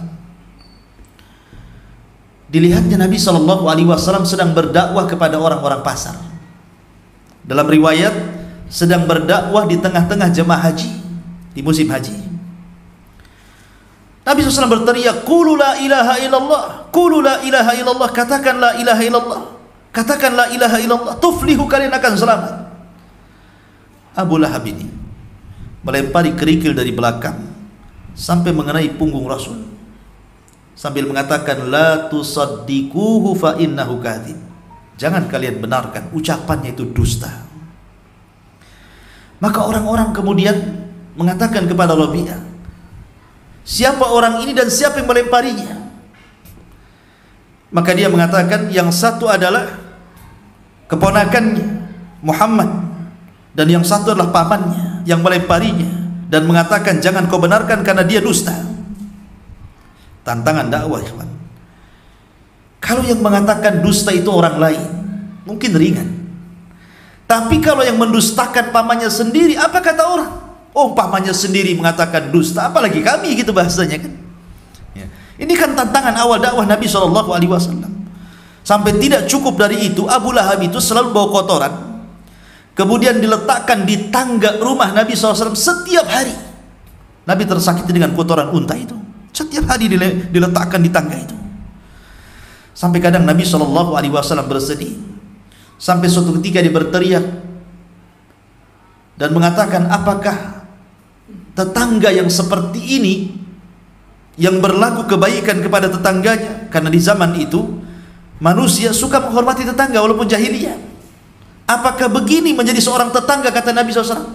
dilihatnya Nabi Shallallahu Alaihi Wasallam sedang berdakwah kepada orang-orang pasar. Dalam riwayat, sedang berdakwah di tengah-tengah jemaah haji di musim haji. Nabi SAW berteriak, "Qulu la ilaha illallah, qulu la ilaha illallah, katakan la ilaha illallah, katakan la ilaha illallah, tuflihu, kalian akan selamat." Abu Lahab ini melempari kerikil dari belakang sampai mengenai punggung Rasul, sambil mengatakan, "La tusaddiquhu fa innahu kadhib." Jangan kalian benarkan, ucapannya itu dusta. Maka orang-orang kemudian mengatakan kepada Rabi'ah, "Siapa orang ini dan siapa yang melemparinya?" Maka dia mengatakan, yang satu adalah keponakannya Muhammad, dan yang satu adalah pamannya yang melemparinya, dan mengatakan, "Jangan kau benarkan karena dia dusta." Tantangan dakwah, ikhwan. Kalau yang mengatakan dusta itu orang lain, mungkin ringan. Tapi kalau yang mendustakan pamannya sendiri, apa kata orang? Oh, pamannya sendiri mengatakan dusta, apalagi kami, gitu bahasanya kan. Ya. Ini kan tantangan awal dakwah Nabi SAW. Sampai tidak cukup dari itu, Abu Lahab itu selalu bawa kotoran, kemudian diletakkan di tangga rumah Nabi SAW setiap hari. Nabi tersakiti dengan kotoran unta itu. Setiap hari diletakkan di tangga itu. Sampai kadang Nabi SAW bersedih. Sampai suatu ketika dia berteriak dan mengatakan, "Apakah tetangga yang seperti ini, yang berlaku kebaikan kepada tetangganya?" Karena di zaman itu manusia suka menghormati tetangga walaupun jahiliyah. "Apakah begini menjadi seorang tetangga?" kata Nabi SAW.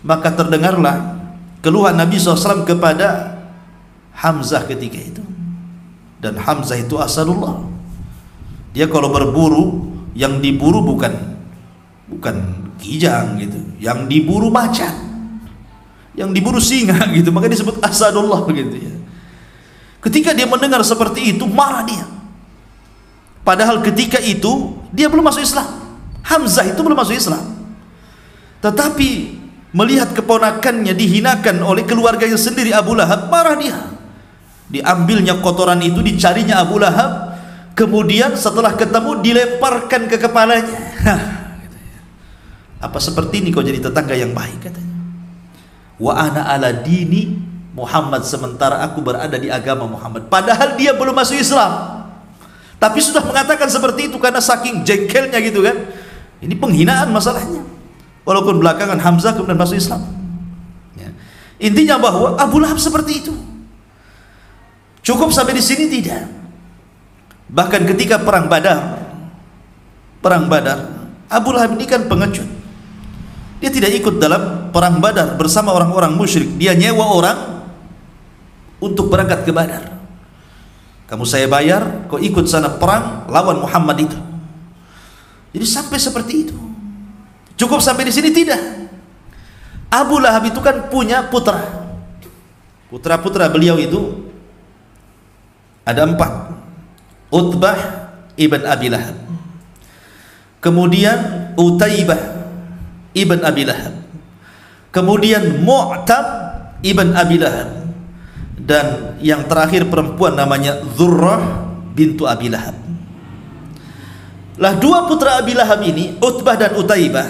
Maka terdengarlah keluhan Nabi SAW kepada Hamzah ketika itu. Dan Hamzah itu asadullah. Dia kalau berburu, yang diburu bukan kijang gitu, yang diburu macan, yang diburu singa gitu, maka disebut asadullah begitu ya. Ketika dia mendengar seperti itu, marah dia. Padahal ketika itu dia belum masuk Islam. Hamzah itu belum masuk Islam. Tetapi melihat keponakannya dihinakan oleh keluarganya sendiri, Abu Lahab, marah dia. Diambilnya kotoran itu, dicarinya Abu Lahab, kemudian setelah ketemu dilemparkan ke kepalanya. Apa seperti ini kau jadi tetangga yang baik, katanya. Wa ana ala dini Muhammad, sementara aku berada di agama Muhammad. Padahal dia belum masuk Islam, tapi sudah mengatakan seperti itu karena saking jengkelnya gitu kan. Ini penghinaan masalahnya. Walaupun belakangan Hamzah kemudian masuk Islam ya. Intinya bahwa Abu Lahab seperti itu. Cukup sampai di sini? Tidak. Bahkan ketika perang Badar, Abu Lahab ini kan pengecut. Dia tidak ikut dalam perang Badar bersama orang-orang musyrik. Dia nyewa orang untuk berangkat ke Badar. Kamu saya bayar, kau ikut sana perang lawan Muhammad itu. Jadi sampai seperti itu. Cukup sampai di sini? Tidak. Abu Lahab itu kan punya putra. Putra-putra beliau itu ada 4. Utbah ibn Abi Lahab, kemudian Utaibah ibn Abi Lahab, kemudian Mu'tab ibn Abi Lahab, dan yang terakhir perempuan namanya Dzurrah bintu Abi Lahab. Lah 2 putra Abi Lahab ini, Utbah dan Utaibah,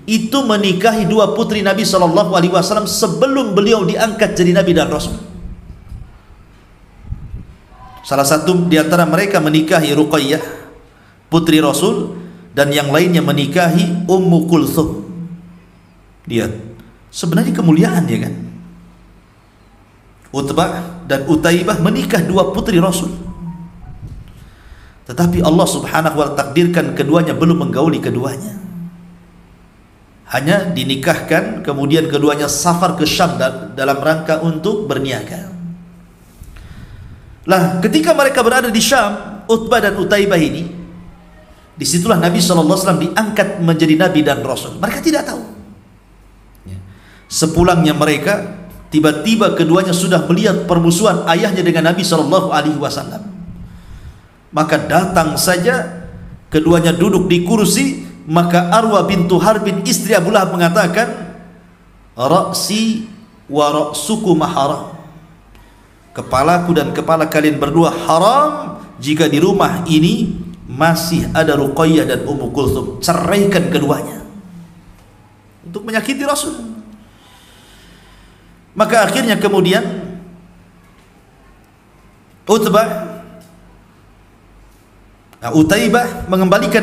itu menikahi 2 putri Nabi SAW sebelum beliau diangkat jadi Nabi dan Rasul. Salah satu di antara mereka menikahi Ruqayyah, putri Rasul, dan yang lainnya menikahi Ummu Kulthum. Lihat, sebenarnya kemuliaan ya kan. Utbah dan Utaibah menikah 2 putri Rasul. Tetapi Allah Subhanahu wa ta'ala takdirkan keduanya belum menggauli keduanya. Hanya dinikahkan, kemudian keduanya safar ke Syam dalam rangka untuk berniaga. Lah ketika mereka berada di Syam, Utbah dan Utaibah ini, disitulah Nabi SAW diangkat menjadi Nabi dan Rasul. Mereka tidak tahu. Sepulangnya mereka, tiba-tiba keduanya sudah melihat permusuhan ayahnya dengan Nabi SAW. Maka datang saja, keduanya duduk di kursi, maka Arwah bintu Harbin, istri Abu Lahab, mengatakan, "Ra'si wa ra'sukuma haram. Kepalaku dan kepala kalian berdua haram jika di rumah ini masih ada Ruqayyah dan Ummu Kulthum. Ceraikan keduanya. Untuk menyakiti Rasul. Maka akhirnya kemudian Utaibah mengembalikan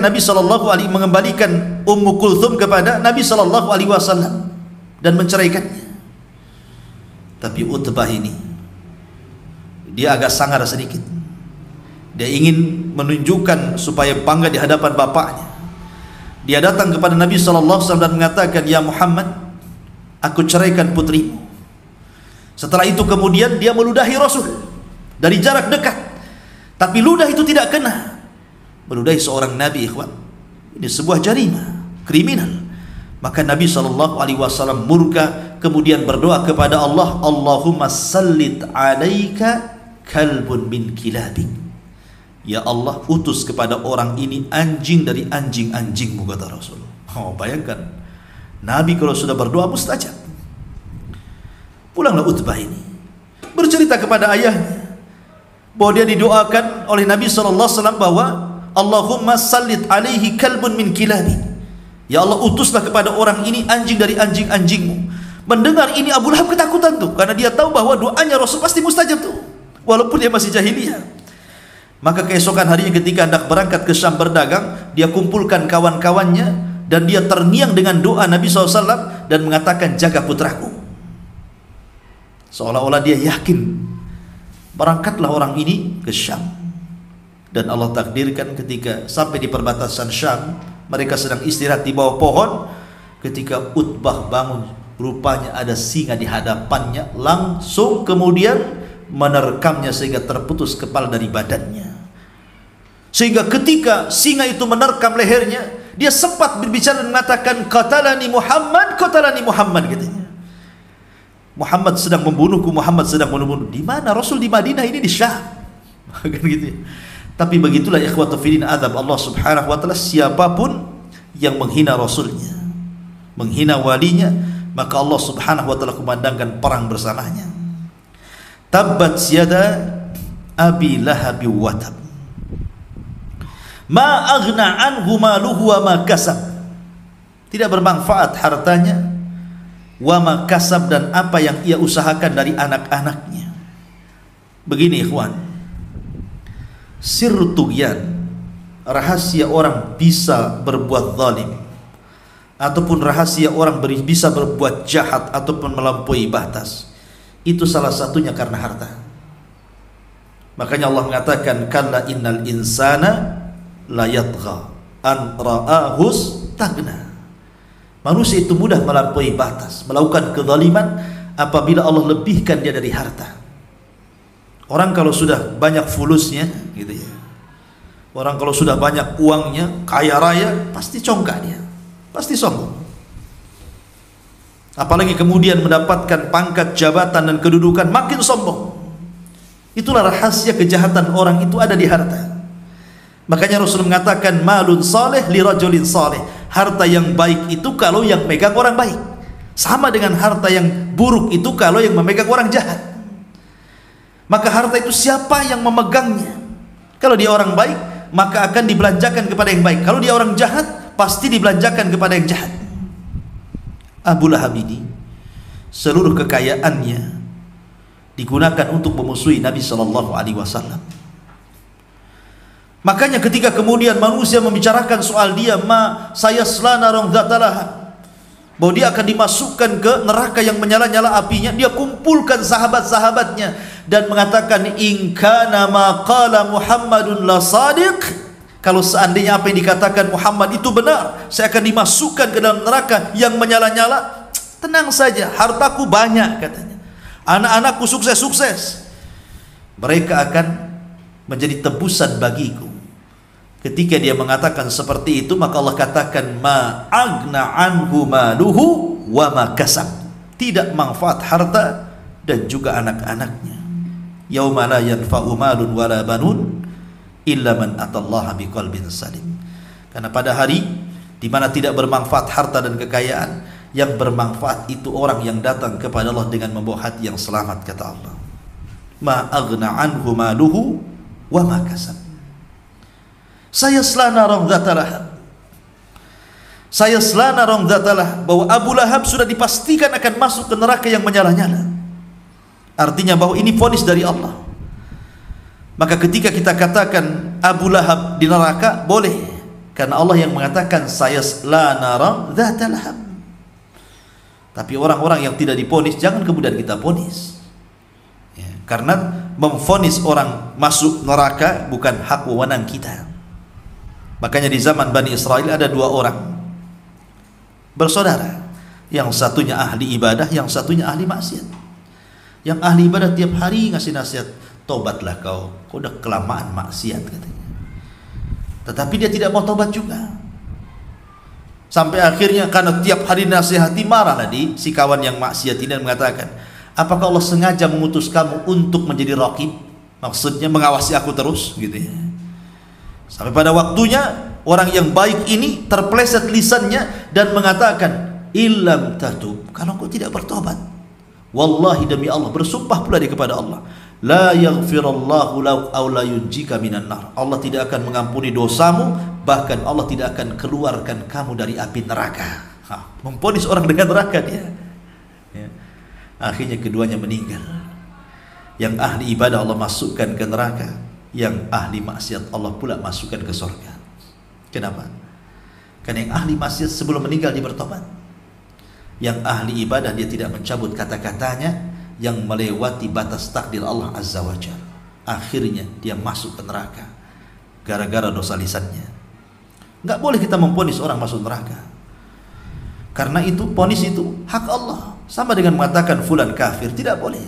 mengembalikan Ummu Kulthum kepada Nabi sallallahu alaihi wasallam dan menceraikannya. Tapi Utbah ini dia agak sangar sedikit. Dia ingin menunjukkan supaya bangga di hadapan bapaknya. Dia datang kepada Nabi sallallahu alaihi wasallam dan mengatakan, "Ya Muhammad, aku ceraikan putrimu." Setelah itu kemudian dia meludahi Rasul dari jarak dekat. Tapi ludah itu tidak kena. Meludahi seorang nabi, ikhwan, ini sebuah jarimah, kriminal. Maka Nabi SAW murka, kemudian berdoa kepada Allah, Allahumma sallit alaika kalbun min kilabik. Ya Allah, utus kepada orang ini anjing dari anjing-anjingmu, kata Rasul. Oh, bayangkan, Nabi kalau sudah berdoa mustajab. Pulanglah Utbah ini bercerita kepada ayahnya bahwa dia didoakan oleh Nabi SAW bahwa Allahumma sallit alaihi kalbun min kilabi. Ya Allah, utuslah kepada orang ini anjing dari anjing-anjingmu. Mendengar ini Abu Lahab ketakutan tuh, karena dia tahu bahwa doanya Rasul pasti mustajab tuh, walaupun dia masih jahiliyah. Maka keesokan harinya ketika hendak berangkat ke Syam berdagang, dia kumpulkan kawan-kawannya dan dia terngiang dengan doa Nabi SAW dan mengatakan, jaga putraku. Seolah-olah dia yakin. Berangkatlah orang ini ke Syam. Dan Allah takdirkan ketika sampai di perbatasan Syam, mereka sedang istirahat di bawah pohon. Ketika Utbah bangun, rupanya ada singa di hadapannya, langsung kemudian menerkamnya sehingga terputus kepala dari badannya. Sehingga ketika singa itu menerkam lehernya, dia sempat berbicara dan mengatakan, qatalani Muhammad katanya. Muhammad sedang membunuhku, Muhammad sedang membunuh. Di mana? Rasul di Madinah, ini di Syam. Kan gitu ya. Tapi begitulah ikhwatu fillah azab Allah Subhanahu wa taala, siapapun yang menghina Rasulnya, menghina walinya, maka Allah Subhanahu wa taala kumandangkan perang bersamanya. Tabbat yada abi lahab wa tab. Ma aghna anhu maluhu wa ma kasab. Tidak bermanfaat hartanya, wa ma kasab, dan apa yang ia usahakan dari anak-anaknya. Begini ikhwan, sirru tughyan, rahasia orang bisa berbuat zalim, ataupun rahasia orang bisa berbuat jahat ataupun melampaui batas, itu salah satunya karena harta. Makanya Allah mengatakan, kalla innal insana la yatgha an ra'ahu istaghna. Manusia itu mudah melampaui batas, melakukan kezaliman apabila Allah lebihkan dia dari harta. Orang kalau sudah banyak fulusnya, gitu ya, orang kalau sudah banyak uangnya, kaya raya, pasti congkak dia, pasti sombong. Apalagi kemudian mendapatkan pangkat, jabatan dan kedudukan, makin sombong. Itulah rahasia kejahatan orang itu ada di harta. Makanya Rasul mengatakan, malun saleh li rajulin saleh. Harta yang baik itu kalau yang megang orang baik, sama dengan harta yang buruk itu kalau yang memegang orang jahat. Maka harta itu siapa yang memegangnya? Kalau dia orang baik, maka akan dibelanjakan kepada yang baik. Kalau dia orang jahat, pasti dibelanjakan kepada yang jahat. Abu Lahab ini seluruh kekayaannya digunakan untuk memusuhi Nabi SAW. Makanya ketika kemudian manusia membicarakan soal dia, saya selana rong zatalaha, bahwa dia akan dimasukkan ke neraka yang menyala-nyala apinya, dia kumpulkan sahabat-sahabatnya dan mengatakan, in kana ma qala Muhammadun la sadiq, kalau seandainya apa yang dikatakan Muhammad itu benar, saya akan dimasukkan ke dalam neraka yang menyala-nyala. Tenang saja, hartaku banyak, katanya, anak-anakku sukses-sukses, mereka akan menjadi tebusan bagiku. Ketika dia mengatakan seperti itu, maka Allah katakan, ma agna anhu maluhu wa ma kasab, tidak manfaat harta dan juga anak-anaknya. Yauma la yanfa'u malun wala banun illa man atallaha biqalbin salim. Karena pada hari di mana tidak bermanfaat harta dan kekayaan, Yang bermanfaat itu orang yang datang kepada Allah dengan membawa hati yang selamat, kata Allah. Ma aghna anhu maluhu wa ma kasab. Sayasla naran dzata lahab. Sayasla naran dzata lahab, bahwa Abu Lahab sudah dipastikan akan masuk ke neraka yang menyala-nyala. Artinya bahwa ini vonis dari Allah. Maka ketika kita katakan Abu Lahab di neraka, boleh, karena Allah yang mengatakan sayasla naran dzata lahab. Tapi orang-orang yang tidak diponis, jangan kemudian kita ponis, ya, karena memfonis orang masuk neraka bukan hak wewenang kita. Makanya di zaman Bani Israel ada dua orang bersaudara, yang satunya ahli ibadah, yang satunya ahli maksiat. Yang ahli ibadah tiap hari ngasih nasihat, tobatlah kau udah kelamaan maksiat, katanya. Tetapi dia tidak mau tobat juga. Sampai akhirnya karena tiap hari nasihati, marahlah si kawan yang maksiat ini dan mengatakan, apakah Allah sengaja mengutus kamu untuk menjadi raqib? Maksudnya mengawasi aku terus, gitu ya. Sampai pada waktunya orang yang baik ini terpleset lisannya dan mengatakan, illam tatub, kalau kau tidak bertobat, wallahi demi Allah, bersumpah pula dia kepada Allah, la yaghfirallahu lau aw la yunjika minan nar. Allah tidak akan mengampuni dosamu, bahkan Allah tidak akan keluarkan kamu dari api neraka. Memponis orang dengan neraka dia, ya. Akhirnya keduanya meninggal. Yang ahli ibadah Allah masukkan ke neraka, yang ahli maksiat Allah pula masukkan ke surga. Kenapa? Karena yang ahli maksiat sebelum meninggal dia bertobat. Yang ahli ibadah dia tidak mencabut kata-katanya yang melewati batas takdir Allah Azza wa Jalla. Akhirnya dia masuk ke neraka gara-gara dosa lisannya. Enggak boleh kita memponis orang masuk neraka, karena itu ponis itu hak Allah. Sama dengan mengatakan fulan kafir, tidak boleh,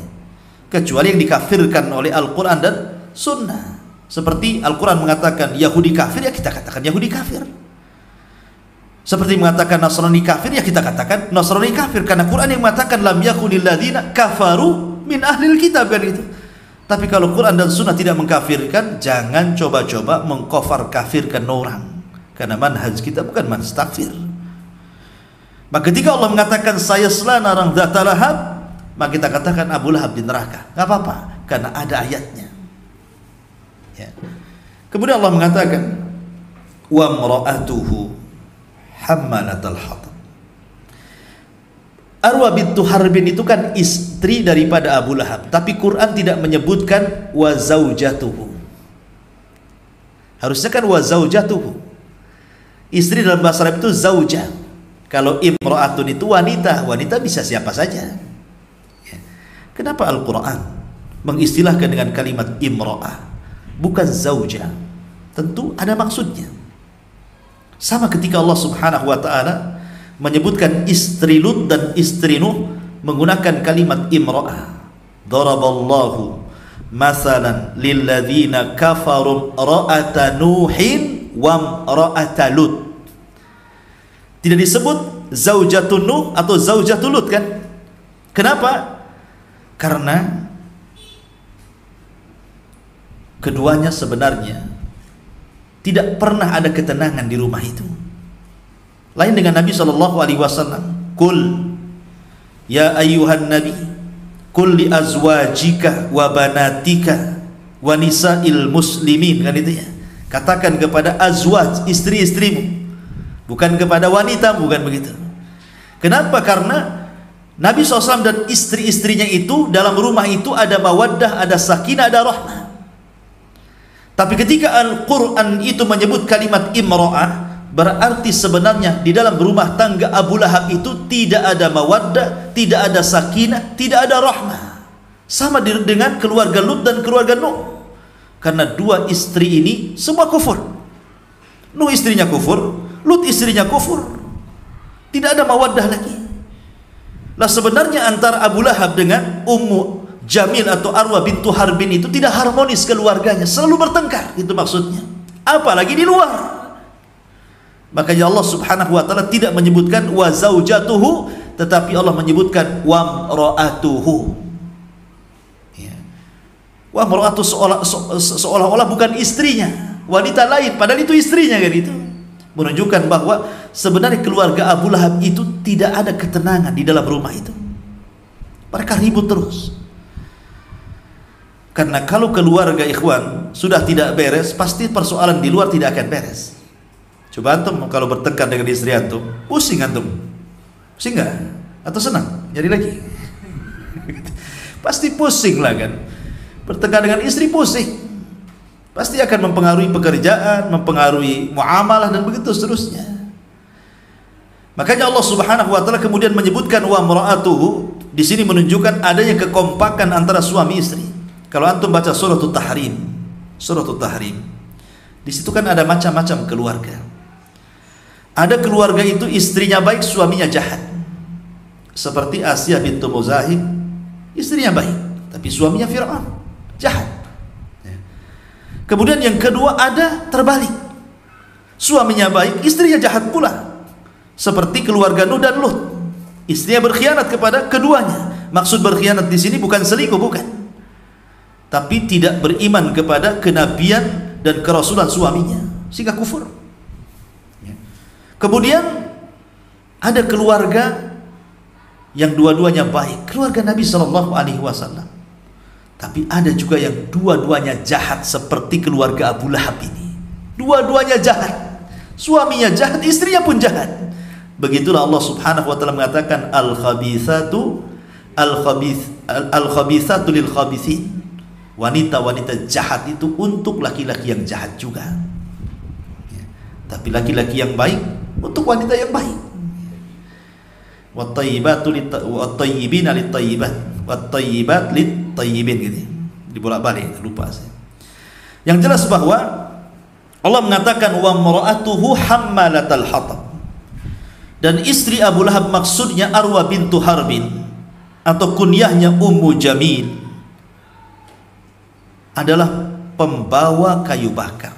kecuali yang dikafirkan oleh Al-Quran dan Sunnah. Seperti Al-Quran mengatakan Yahudi kafir, ya kita katakan Yahudi kafir. Seperti mengatakan Nasrani kafir, ya kita katakan Nasrani kafir, karena Quran yang mengatakan lam yakunil ladzina kafaru min ahlil kitab, kan itu. Tapi kalau Quran dan Sunnah tidak mengkafirkan, jangan coba-coba mengkafir kafirkan orang, karena manhaj kita bukan manhaj takfir. Maka ketika Allah mengatakan sayasla naran dzata lahab, maka kita katakan Abu Lahab di neraka, nggak apa-apa, karena ada ayatnya, ya. Kemudian Allah mengatakan wa mra'atuhu hammalatal hatab. Arwa bintu Harbin itu kan istri daripada Abu Lahab, tapi Quran tidak menyebutkan wa zaujatuhu. Harusnya kan wa zaujatuhu. Istri dalam bahasa Arab itu zauja. Kalau imra'atun itu wanita, wanita bisa siapa saja, ya. Kenapa Al-Quran mengistilahkan dengan kalimat imra'ah, bukan zauja? Tentu ada maksudnya. Sama ketika Allah Subhanahu wa ta'ala menyebutkan istri Lut dan istri Nuh menggunakan kalimat imra'ah. Daraballahu masalan lilladzina kafaru ra'ata Nuhin wa ra'ata Lut. Tidak disebut zaujatun Nuh atau zaujatul Lut, kan? Kenapa? Karena keduanya sebenarnya tidak pernah ada ketenangan di rumah itu. Lain dengan Nabi SAW. Kul ya ayyuhan nabi kul li azwajika wa banatika wa nisa'il muslimin, kan itu ya. Katakan kepada azwaj, istri-istrimu, bukan kepada wanita, bukan begitu. Kenapa? Karena Nabi SAW dan istri-istrinya itu dalam rumah itu ada mawaddah, ada sakinah, ada rahmah. Tapi ketika Al-Quran itu menyebut kalimat imra'ah, berarti sebenarnya di dalam rumah tangga Abu Lahab itu tidak ada mawaddah, tidak ada sakinah, tidak ada rahmah. Sama dengan keluarga Lut dan keluarga Nuh. Karena dua istri ini semua kufur. Nuh istrinya kufur, Lut istrinya kufur. Tidak ada mawaddah lagi. Nah, sebenarnya antara Abu Lahab dengan Ummu Jamil atau Arwa bintu Harbin itu tidak harmonis keluarganya, selalu bertengkar, itu maksudnya. Apalagi di luar. Makanya Allah Subhanahu wa ta'ala tidak menyebutkan wa zaujatuhu, tetapi Allah menyebutkan wa mra'atuhu, ya. Wa mra'atu seolah-olah bukan istrinya, wanita lain, padahal itu istrinya, kan itu. Menunjukkan bahwa sebenarnya keluarga Abu Lahab itu tidak ada ketenangan di dalam rumah itu. Mereka ribut terus. Karena kalau keluarga ikhwan sudah tidak beres, pasti persoalan di luar tidak akan beres. Coba antum kalau bertengkar dengan istri antum, pusing antum. Pusing nggak? Atau senang? Jadi lagi. Pasti pusing lah kan. Bertengkar dengan istri pusing. Pasti akan mempengaruhi pekerjaan, mempengaruhi muamalah dan begitu seterusnya. Makanya Allah Subhanahu wa taala kemudian menyebutkan wa mar'atuhu, di sini menunjukkan adanya kekompakan antara suami istri. Kalau antum baca suratul Tahrim, di situ kan ada macam-macam keluarga. Ada keluarga itu istrinya baik, suaminya jahat. Seperti Asia bintu Muzahib, istrinya baik, tapi suaminya Fir'aun, jahat. Kemudian yang kedua ada terbalik, suaminya baik, istrinya jahat pula. Seperti keluarga Nuh dan Lut, istrinya berkhianat kepada keduanya. Maksud berkhianat di sini bukan selingkuh, bukan, tapi tidak beriman kepada kenabian dan kerasulan suaminya, sehingga kufur. Kemudian ada keluarga yang dua-duanya baik, keluarga Nabi Shallallahu Alaihi Wasallam. Tapi ada juga yang dua-duanya jahat, seperti keluarga Abu Lahab ini. Dua-duanya jahat, suaminya jahat, istrinya pun jahat. Begitulah Allah Subhanahu wa taala mengatakan al-khabithatu lil khabithin. Wanita-wanita jahat itu untuk laki-laki yang jahat juga. Tapi laki-laki yang baik untuk wanita yang baik. Wat-tayyibina lit-tayyibat, wat-tayyibat lit-tayyibin, gitu. Dibolak-balik, lupa saya. Yang jelas bahwa Allah mengatakan wa mar'atuhu hammalatal hatab. Dan istri Abu Lahab maksudnya Arwa bintu Harbin, atau kunyahnya Ummu Jamil, adalah pembawa kayu bakar.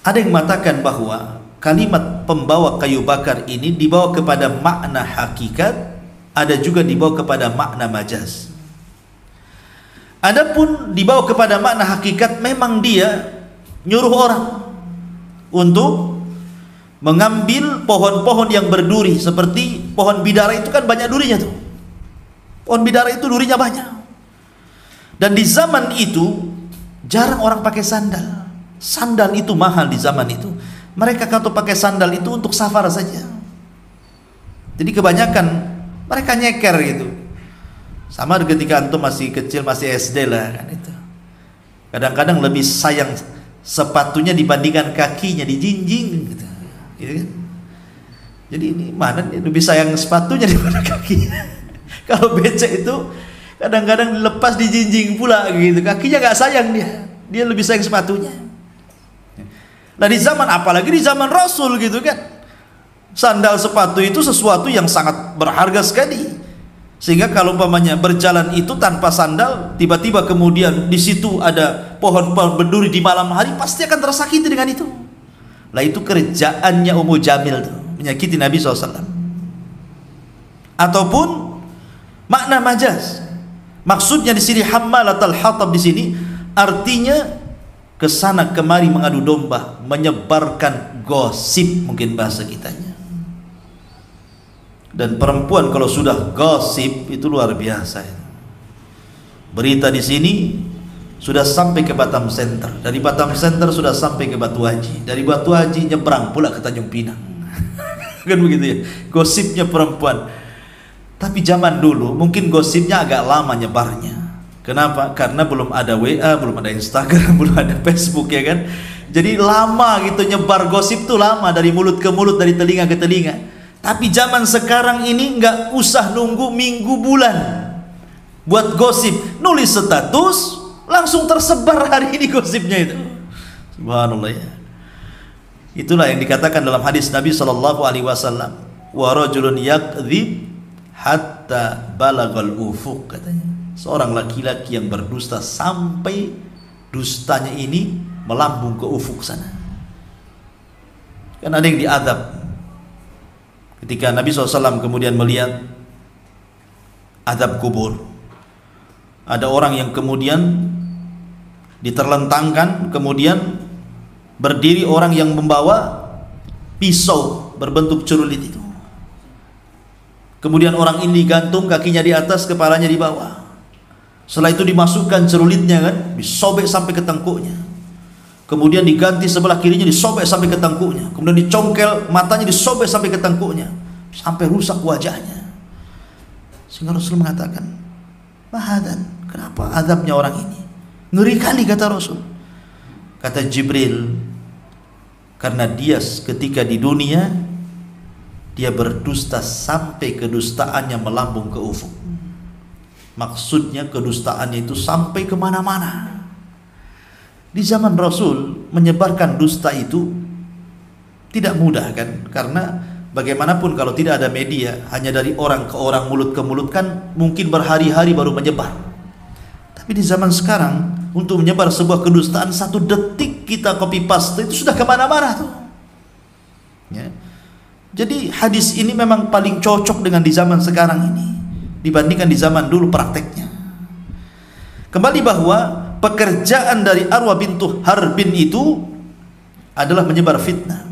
Ada yang mengatakan bahwa kalimat pembawa kayu bakar ini dibawa kepada makna hakikat, ada juga dibawa kepada makna majaz. Adapun dibawa kepada makna hakikat, memang dia nyuruh orang untuk mengambil pohon-pohon yang berduri, seperti pohon bidara itu kan banyak durinya tuh. Pohon bidara itu durinya banyak. Dan di zaman itu jarang orang pakai sandal. Sandal itu mahal di zaman itu. Mereka kalau pakai sandal itu untuk safar saja. Jadi kebanyakan mereka nyeker gitu. Sama ketika antum masih kecil, masih SD lah kan itu. Kadang-kadang lebih sayang sepatunya dibandingkan kakinya, dijinjing gitu. Gitu kan? Jadi ini mana nih, lebih sayang sepatunya daripada kakinya. Kalau becek itu kadang-kadang dilepas, dijinjing pula gitu. Kakinya gak sayang dia lebih sayang sepatunya. Nah di zaman, apalagi di zaman Rasul gitu kan, sandal sepatu itu sesuatu yang sangat berharga sekali. Sehingga kalau umpamanya berjalan itu tanpa sandal, tiba-tiba kemudian di situ ada pohon-pohon berduri di malam hari, pasti akan tersakiti dengan itu. Lah itu kerjaannya Ummu Jamil tuh, menyakiti Nabi SAW. Ataupun makna majaz, maksudnya di sini hammalatal hatab, di sini artinya kesana kemari mengadu domba, menyebarkan gosip, mungkin bahasa kitanya. Dan perempuan kalau sudah gosip itu luar biasa. Berita di sini sudah sampai ke Batam Center, dari Batam Center sudah sampai ke Batu Haji, dari Batu Haji nyebrang pula ke Tanjung Pinang. Kan begitu ya, gosipnya perempuan. Tapi zaman dulu mungkin gosipnya agak lama nyebarnya. Kenapa? Karena belum ada WA, belum ada Instagram, belum ada Facebook, ya kan. Jadi lama gitu nyebar gosip tuh, lama, dari mulut ke mulut, dari telinga ke telinga. Tapi zaman sekarang ini nggak usah nunggu minggu bulan buat gosip, nulis status langsung tersebar hari ini gosipnya itu. Subhanallah ya. Itulah yang dikatakan dalam hadis Nabi SAW, wa rajulun yakdzib hatta balagal ufuq, katanya. Seorang laki-laki yang berdusta sampai dustanya ini melambung ke ufuk sana. Kan ada yang diadab. Ketika Nabi SAW kemudian melihat adab kubur, ada orang yang kemudian diterlentangkan, kemudian berdiri orang yang membawa pisau berbentuk cerulit itu. Kemudian orang ini digantung, kakinya di atas, kepalanya di bawah. Setelah itu dimasukkan cerulitnya kan, disobek sampai ke tengkuknya. Kemudian diganti sebelah kirinya, disobek sampai ke tengkuknya. Kemudian dicongkel, matanya disobek sampai ke tengkuknya, sampai rusak wajahnya. Sehingga Rasul mengatakan, "Mahadan, kenapa azabnya orang ini? Ngeri kali," kata Rasul. Kata Jibril, karena dia ketika di dunia dia berdusta sampai kedustaannya melambung ke ufuk. Maksudnya kedustaannya itu sampai kemana-mana. Di zaman Rasul menyebarkan dusta itu tidak mudah kan, karena bagaimanapun kalau tidak ada media, hanya dari orang ke orang, mulut ke mulut kan mungkin berhari-hari baru menyebar. Tapi di zaman sekarang untuk menyebar sebuah kedustaan 1 detik kita copy paste itu sudah kemana-mana tuh ya. Jadi hadis ini memang paling cocok dengan di zaman sekarang ini dibandingkan di zaman dulu prakteknya. Kembali bahwa pekerjaan dari Arwah bintu Harbin itu adalah menyebar fitnah.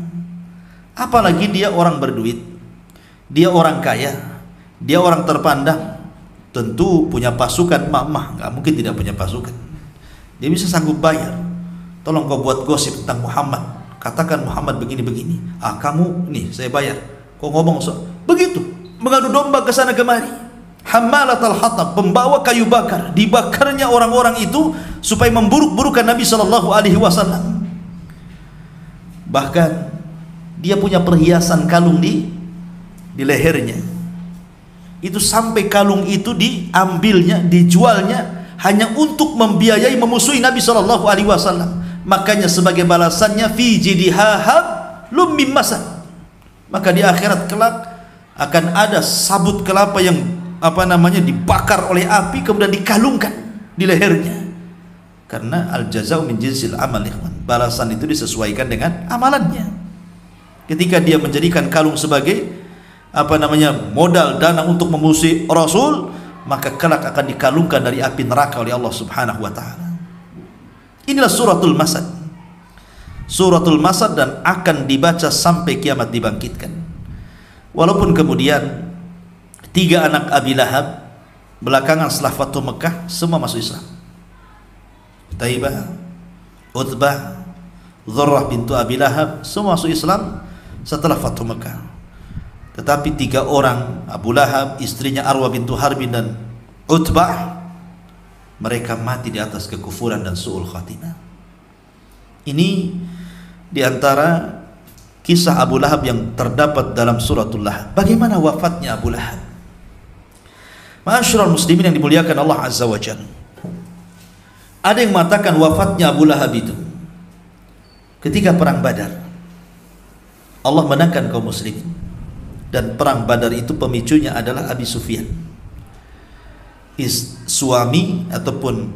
Apalagi dia orang berduit, dia orang kaya, dia orang terpandang, tentu punya pasukan. Mamah nggak mungkin tidak punya pasukan. Dia bisa sanggup bayar. Tolong kau buat gosip tentang Muhammad, katakan Muhammad begini-begini. Kamu nih saya bayar. Kau ngomong begitu, mengadu domba ke sana kemari. Hammalatul hatab, pembawa kayu bakar, dibakarnya orang-orang itu supaya memburuk-burukan Nabi sallallahu alaihi wasallam. Bahkan dia punya perhiasan kalung di lehernya. Itu sampai kalung itu diambilnya, dijualnya hanya untuk membiayai memusuhi Nabi sallallahu alaihi wasallam. Makanya sebagai balasannya fi jidihahab lum mim masad. Maka di akhirat kelak akan ada sabut kelapa yang dibakar oleh api kemudian dikalungkan di lehernya. Karena al jazau min jinsil amal, ikhwan. Balasan itu disesuaikan dengan amalannya. Ketika dia menjadikan kalung sebagai modal dana untuk memusuhi Rasul, maka kelak akan dikalungkan dari api neraka oleh Allah Subhanahu wa taala. Inilah suratul Masad. Suratul Masad dan akan dibaca sampai kiamat dibangkitkan. Walaupun kemudian 3 anak Abi Lahab belakangan setelah Fathu Mekah semua masuk Islam. Taibah, Utbah, Dzurrah bintu Abi Lahab semua masuk Islam setelah Fathu Mekah. Tetapi 3 orang, Abu Lahab, istrinya Arwah bintu Harbin dan Utbah, mereka mati di atas kekufuran dan su'ul khatimah. Ini diantara kisah Abu Lahab yang terdapat dalam suratul Lahab. Bagaimana wafatnya Abu Lahab? Ma'asyiral muslimin yang dimuliakan Allah Azza wa Jalla, ada yang mengatakan wafatnya Abu Lahab itu ketika perang Badar. Allah menangkan kaum muslimin, dan perang Badar itu pemicunya adalah Abi Sufyan, suami ataupun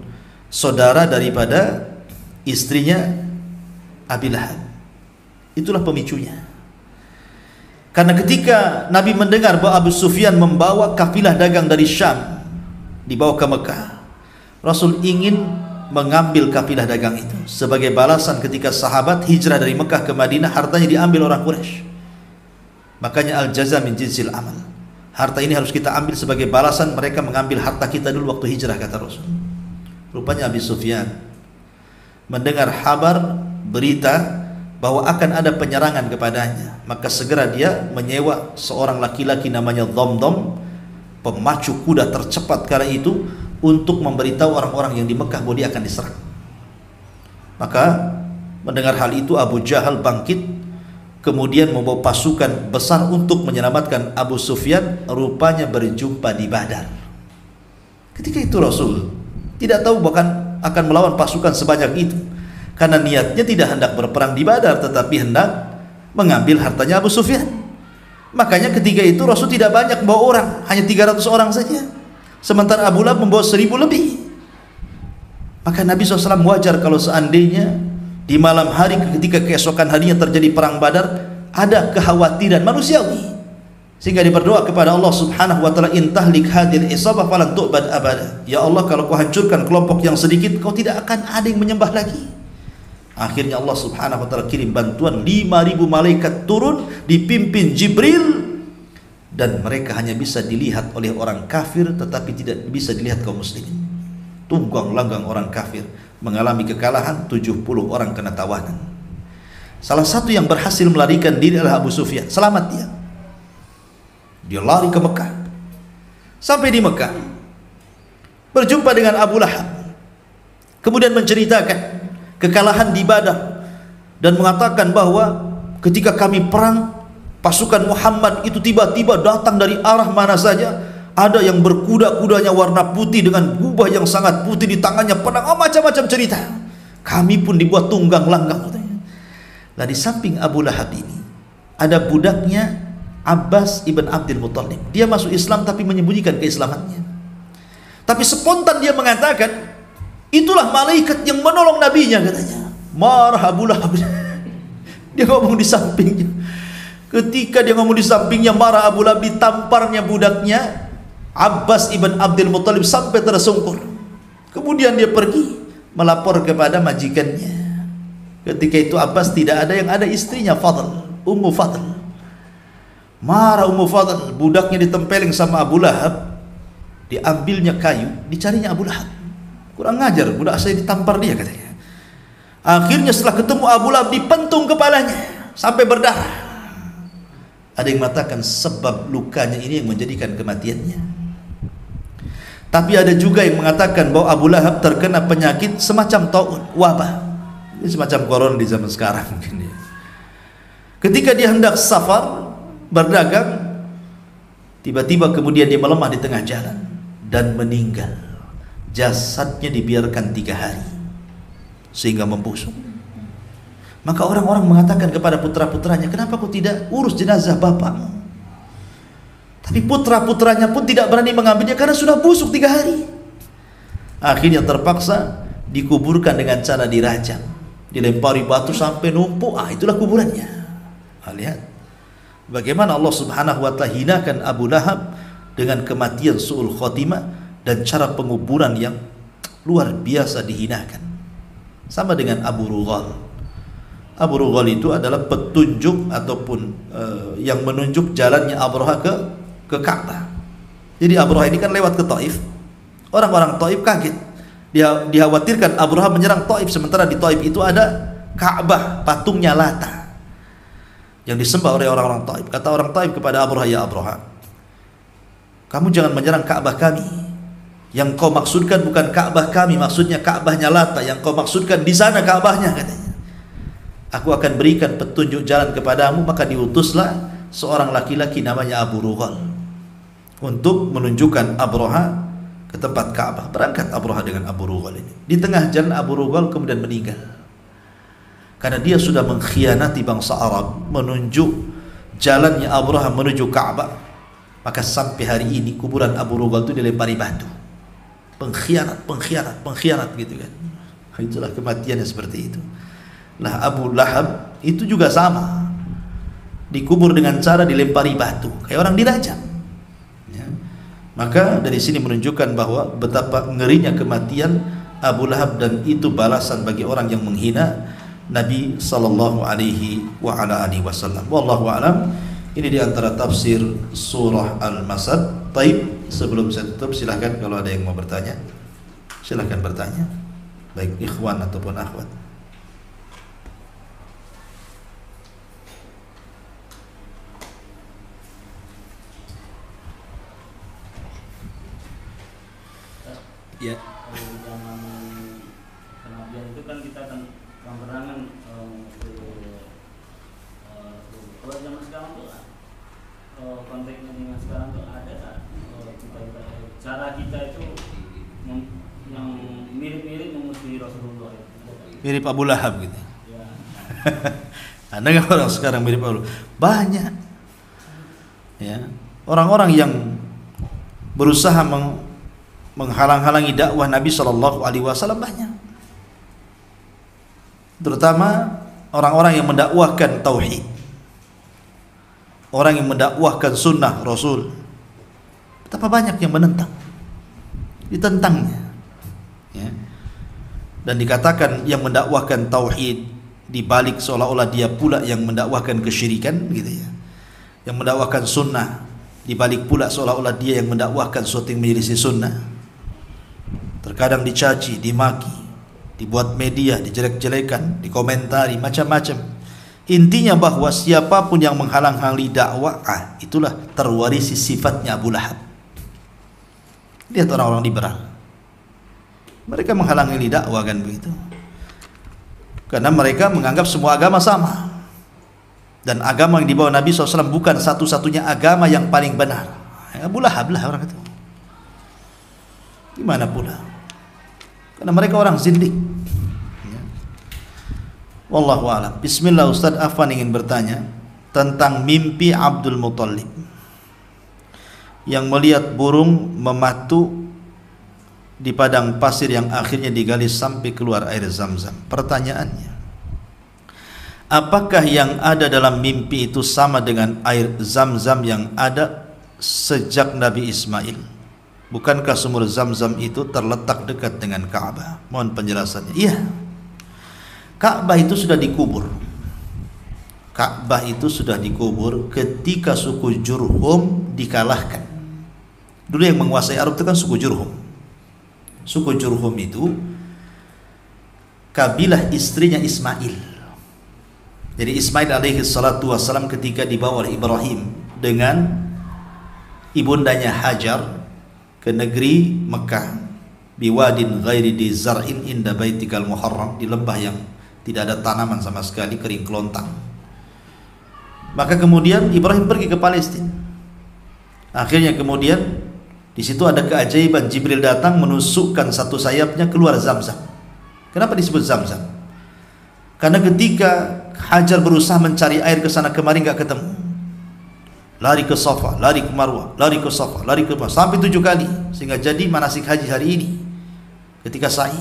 saudara daripada istrinya Abi Lahab. Itulah pemicunya. Karena ketika Nabi mendengar bahwa Abu Sufyan membawa kafilah dagang dari Syam dibawa ke Mekah, Rasul ingin mengambil kafilah dagang itu sebagai balasan ketika sahabat hijrah dari Mekah ke Madinah, hartanya diambil orang Quraisy. Makanya al-jaza min jinsil amal. Harta ini harus kita ambil sebagai balasan mereka mengambil harta kita dulu waktu hijrah, kata Rasul. Rupanya Abi Sufyan mendengar kabar berita bahwa akan ada penyerangan kepadanya, maka segera dia menyewa seorang laki-laki namanya Dhamdham, pemacu kuda tercepat kala itu, untuk memberitahu orang-orang yang di Mekah bahwa dia akan diserang. Maka mendengar hal itu Abu Jahal bangkit, kemudian membawa pasukan besar untuk menyelamatkan Abu Sufyan, rupanya berjumpa di Badar. Ketika itu Rasul tidak tahu bahkan akan melawan pasukan sebanyak itu, karena niatnya tidak hendak berperang di Badar, tetapi hendak mengambil hartanya Abu Sufyan. Makanya ketika itu Rasul tidak banyak membawa orang, hanya 300 orang saja, sementara Abu Lahab membawa 1000 lebih. Maka Nabi SAW wajar kalau seandainya di malam hari ketika keesokan harinya terjadi perang Badar, ada kekhawatiran manusiawi, sehingga dia berdoa kepada Allah Subhanahu wa taala, intahlik hadil isabah falan tu'bad abada. Ya Allah, kalau kau hancurkan kelompok yang sedikit, kau tidak akan ada yang menyembah lagi. Akhirnya Allah Subhanahu wa taala kirim bantuan, 5.000 malaikat turun dipimpin Jibril, dan mereka hanya bisa dilihat oleh orang kafir tetapi tidak bisa dilihat kaum muslimin. Tunggang langgang orang kafir mengalami kekalahan, 70 orang kena tawanan. Salah satu yang berhasil melarikan diri adalah Abu Sufyan. Selamat dia. Dia lari ke Mekah. Sampai di Mekah berjumpa dengan Abu Lahab. Kemudian menceritakan kekalahan di Badar dan mengatakan bahwa ketika kami perang, pasukan Muhammad itu tiba-tiba datang dari arah mana saja. Ada yang berkuda-kudanya warna putih dengan jubah yang sangat putih, di tangannya pedang, macam-macam cerita. Kami pun dibuat tunggang langgang. Nah, di samping Abu Lahab ini ada budaknya Abbas ibn Abdul Muttalib. Dia masuk Islam tapi menyembunyikan keislamannya. Tapi spontan dia mengatakan, itulah malaikat yang menolong nabinya, katanya. Marah Abu Lahab. Dia ngomong di sampingnya. Ketika dia ngomong di sampingnya, marah Abu Lahab, ditamparnya budaknya Abbas ibn Abdul Muttalib sampai tersungkur. Kemudian dia pergi melapor kepada majikannya. Ketika itu Abbas tidak ada, yang ada istrinya Fadl, Ummu Fadl. Marah Ummu Fadl, budaknya ditempelin sama Abu Lahab. Diambilnya kayu, dicarinya Abu Lahab. Kurang ngajar, budak saya ditampar dia, katanya. Akhirnya setelah ketemu Abu Lahab, dipentung kepalanya sampai berdarah. Ada yang mengatakan sebab lukanya ini yang menjadikan kematiannya. Tapi ada juga yang mengatakan bahwa Abu Lahab terkena penyakit semacam taun, wabah. Ini semacam corona di zaman sekarang mungkin ya. Ketika dia hendak safar, berdagang, tiba-tiba kemudian dia melemah di tengah jalan dan meninggal. Jasadnya dibiarkan 3 hari sehingga membusuk. Maka orang-orang mengatakan kepada putra-putranya, kenapa kau tidak urus jenazah bapakmu? Tapi putra-putranya pun tidak berani mengambilnya karena sudah busuk 3 hari. Akhirnya terpaksa dikuburkan dengan cara dirajam, dilempari batu sampai numpuk. Itulah kuburannya. Lihat bagaimana Allah Subhanahu wa ta'ala hinakan Abu Lahab dengan kematian su'ul khotimah dan cara penguburan yang luar biasa dihinakan. Sama dengan Abu Rughal. Abu Rughal itu adalah petunjuk ataupun yang menunjuk jalannya Abraha ke Ka'bah. Jadi Abraha ini kan lewat ke Taif. Orang-orang Taif kaget. Dia dikhawatirkan Abraha menyerang Taif, sementara di Taif itu ada Ka'bah, patungnya Lata yang disembah oleh orang-orang Taif. Kata orang Taif kepada Abraha, ya Abraha, kamu jangan menyerang Ka'bah kami. Yang kau maksudkan bukan Ka'bah kami, maksudnya Ka'bahnya Lata. Yang kau maksudkan di sana Ka'bahnya, katanya. Aku akan berikan petunjuk jalan kepadamu. Maka diutuslah seorang laki-laki namanya Abu Rughal untuk menunjukkan Abraha ke tempat Ka'bah. Berangkat Abraha dengan Abu Rughal ini. Di tengah jalan Abu Rughal kemudian meninggal karena dia sudah mengkhianati bangsa Arab, menunjuk jalannya Abraha menuju Ka'bah. Maka sampai hari ini kuburan Abu Rughal itu dilempari batu. Pengkhianat gitu kan. Itulah kematiannya seperti itu. Nah, Abu Lahab itu juga sama, dikubur dengan cara dilempari batu, kayak orang dirajam ya. Maka dari sini menunjukkan bahwa betapa ngerinya kematian Abu Lahab, dan itu balasan bagi orang yang menghina Nabi sallallahu alaihi wa ala alihi wasallam. Wallahu alam. Ini di antara tafsir surah Al-Masad. Taib, sebelum saya tutup silahkan kalau ada yang mau bertanya, silahkan bertanya, baik ikhwan ataupun akhwat. Ya.
Kalau zaman kenabian itu kan kita kan perangan kalau zaman sekarang tuh konteksnya dengan sekarang tuh ada cara kita itu yang mirip-mirip memusuhi Rasulullah itu.
Mirip Abu Lahab gitu.
Ya.
Ada nggak orang sekarang mirip Abu Lahab? Banyak. Ya, orang-orang yang berusaha menghalang-halangi dakwah Nabi Shallallahu Alaihi Wasallam banyak, terutama orang-orang yang mendakwahkan tauhid, orang yang mendakwahkan sunnah Rasul. Betapa banyak yang menentang, ditentangnya. Ya. dan dikatakan yang mendakwahkan tauhid dibalik seolah-olah dia pula yang mendakwahkan kesyirikan, gitu ya. Yang mendakwahkan sunnah dibalik pula seolah-olah dia yang mendakwahkan sesuatu yang menyelisih sunnah. Terkadang dicaci, dimaki, dibuat media, dijelek-jelekan, dikomentari, macam-macam. Intinya bahwa siapapun yang menghalang-halangi dakwah, itulah terwarisi sifatnya Abu Lahab. Lihat orang-orang liberal, mereka menghalangi dakwah, kan begitu, karena mereka menganggap semua agama sama, dan agama yang dibawa Nabi SAW bukan satu-satunya agama yang paling benar. Abu Lahab lah orang itu. Gimana pula? Karena mereka orang zindik. Wallahu a'lam. Bismillah, Ustaz Afwan ingin bertanya tentang mimpi Abdul Muthalib yang melihat burung mematu di padang pasir yang akhirnya digali sampai keluar air Zam-Zam. Pertanyaannya, apakah yang ada dalam mimpi itu sama dengan air Zam-Zam yang ada sejak Nabi Ismail? Bukankah sumur Zam-Zam itu terletak dekat dengan Ka'bah? Mohon penjelasannya. Iya, Ka'bah itu sudah dikubur. Ka'bah itu sudah dikubur ketika suku Jurhum dikalahkan. Dulu yang menguasai Arab itu kan suku Jurhum. Suku Jurhum itu kabilah istrinya Ismail. Jadi Ismail alaihi salatu wassalam ketika dibawa oleh Ibrahim dengan ibundanya Hajar ke negeri Mekah, biwadin ghairi di zar'in inda baitikal muharram, di lembah yang tidak ada tanaman sama sekali, kering kelontang. Maka kemudian Ibrahim pergi ke Palestina. Akhirnya kemudian di situ ada keajaiban, Jibril datang menusukkan satu sayapnya keluar Zam-Zam. Kenapa disebut Zam-Zam? Karena ketika Hajar berusaha mencari air ke sana kemari nggak ketemu. Lari ke Safa, lari ke Marwah, lari ke Safa, lari ke Marwah, sampai 7 kali, sehingga jadi manasik haji hari ini. Ketika sa'i,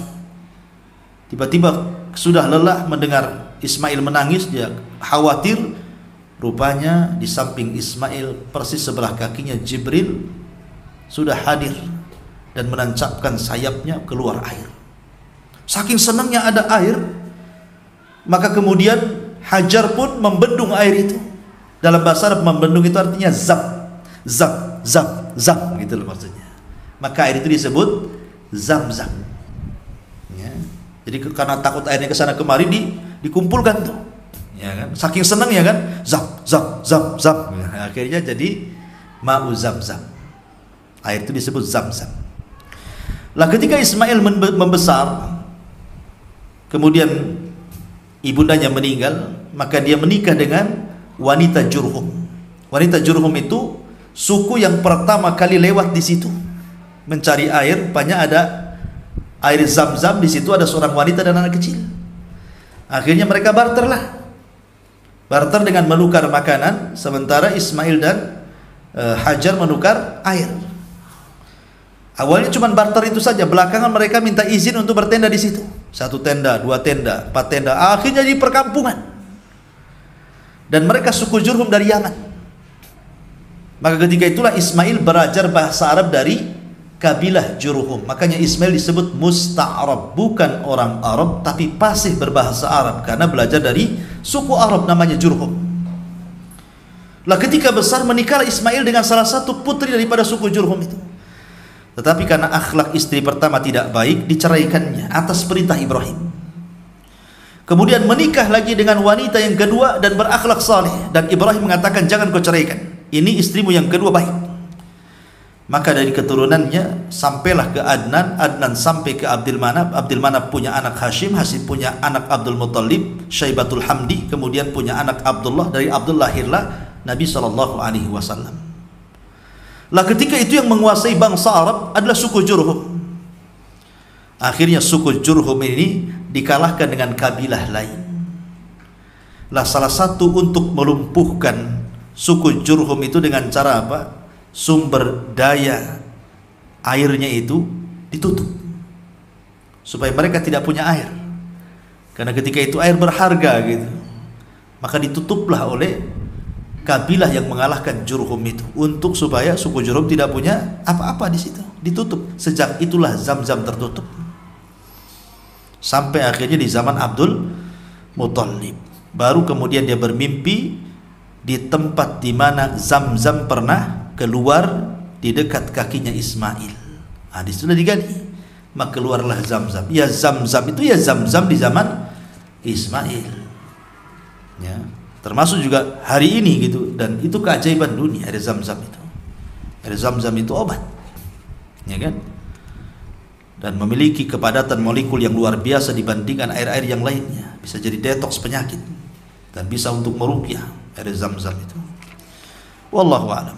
tiba-tiba sudah lelah mendengar Ismail menangis, dia khawatir. Rupanya di samping Ismail, persis sebelah kakinya, Jibril sudah hadir dan menancapkan sayapnya keluar air. Saking senangnya ada air, maka kemudian Hajar pun membendung air itu. Dalam bahasa Arab membendung itu artinya zam, zam, zam, zam, gitu loh maksudnya. Maka air itu disebut Zam-Zam. Ya. Jadi karena takut airnya ke sana kemari, dikumpulkan tuh. Ya kan? Saking senangnya kan, zam, zam, zam, zam. Ya, akhirnya jadi ma'u Zam-Zam. Air itu disebut Zam-Zam. Lah ketika Ismail membesar, kemudian ibundanya meninggal, maka dia menikah dengan wanita Jurhum. Wanita Jurhum itu suku yang pertama kali lewat di situ mencari air. Rupanya ada air Zam-Zam, di situ ada seorang wanita dan anak kecil. Akhirnya mereka barter dengan menukar makanan, sementara Ismail dan Hajar menukar air. Awalnya cuma barter itu saja, belakangan mereka minta izin untuk bertenda di situ. 1 tenda, 2 tenda, 4 tenda, akhirnya jadi perkampungan. Dan mereka suku Jurhum dari Yaman. Maka ketika itulah Ismail belajar bahasa Arab dari kabilah Jurhum. Makanya Ismail disebut musta'arab, bukan orang Arab tapi fasih berbahasa Arab, karena belajar dari suku Arab namanya Jurhum. Lah ketika besar menikahlah Ismail dengan salah satu putri daripada suku Jurhum itu. Tetapi karena akhlak istri pertama tidak baik, diceraikannya atas perintah Ibrahim. Kemudian menikah lagi dengan wanita yang kedua dan berakhlak saleh, dan Ibrahim mengatakan jangan kau ceraikan, ini istrimu yang kedua baik. Maka dari keturunannya sampailah ke Adnan, Adnan sampai ke Abdul Manaf, Abdul Manaf punya anak Hashim, Hashim punya anak Abdul Muthalib, Syaibatul Hamdi, kemudian punya anak Abdullah, dari Abdullah lahirlah Nabi SAW. Lah ketika itu yang menguasai bangsa Arab adalah suku Jurhum. Akhirnya suku Jurhum ini dikalahkan dengan kabilah lain. Lah salah satu untuk melumpuhkan suku Jurhum itu dengan cara apa? Sumber daya airnya itu ditutup supaya mereka tidak punya air. Karena ketika itu air berharga gitu. Maka ditutuplah oleh kabilah yang mengalahkan Jurhum itu, untuk supaya suku Jurhum tidak punya apa-apa di situ. Ditutup. Sejak itulah Zam-Zam tertutup. sampai akhirnya di zaman Abdul Muthalib. Baru kemudian dia bermimpi di tempat di mana Zam-Zam pernah keluar di dekat kakinya Ismail. Di situ sudah digali, maka keluarlah Zam-Zam. Ya Zam-Zam itu ya Zam-Zam di zaman Ismail. Ya, termasuk juga hari ini gitu, dan itu keajaiban dunia air Zam-Zam itu. Air Zam-Zam itu obat, ya kan? Dan memiliki kepadatan molekul yang luar biasa dibandingkan air-air yang lainnya. Bisa jadi detoks penyakit dan bisa untuk meruqyah air Zam-Zam itu. Wallahu a'lam.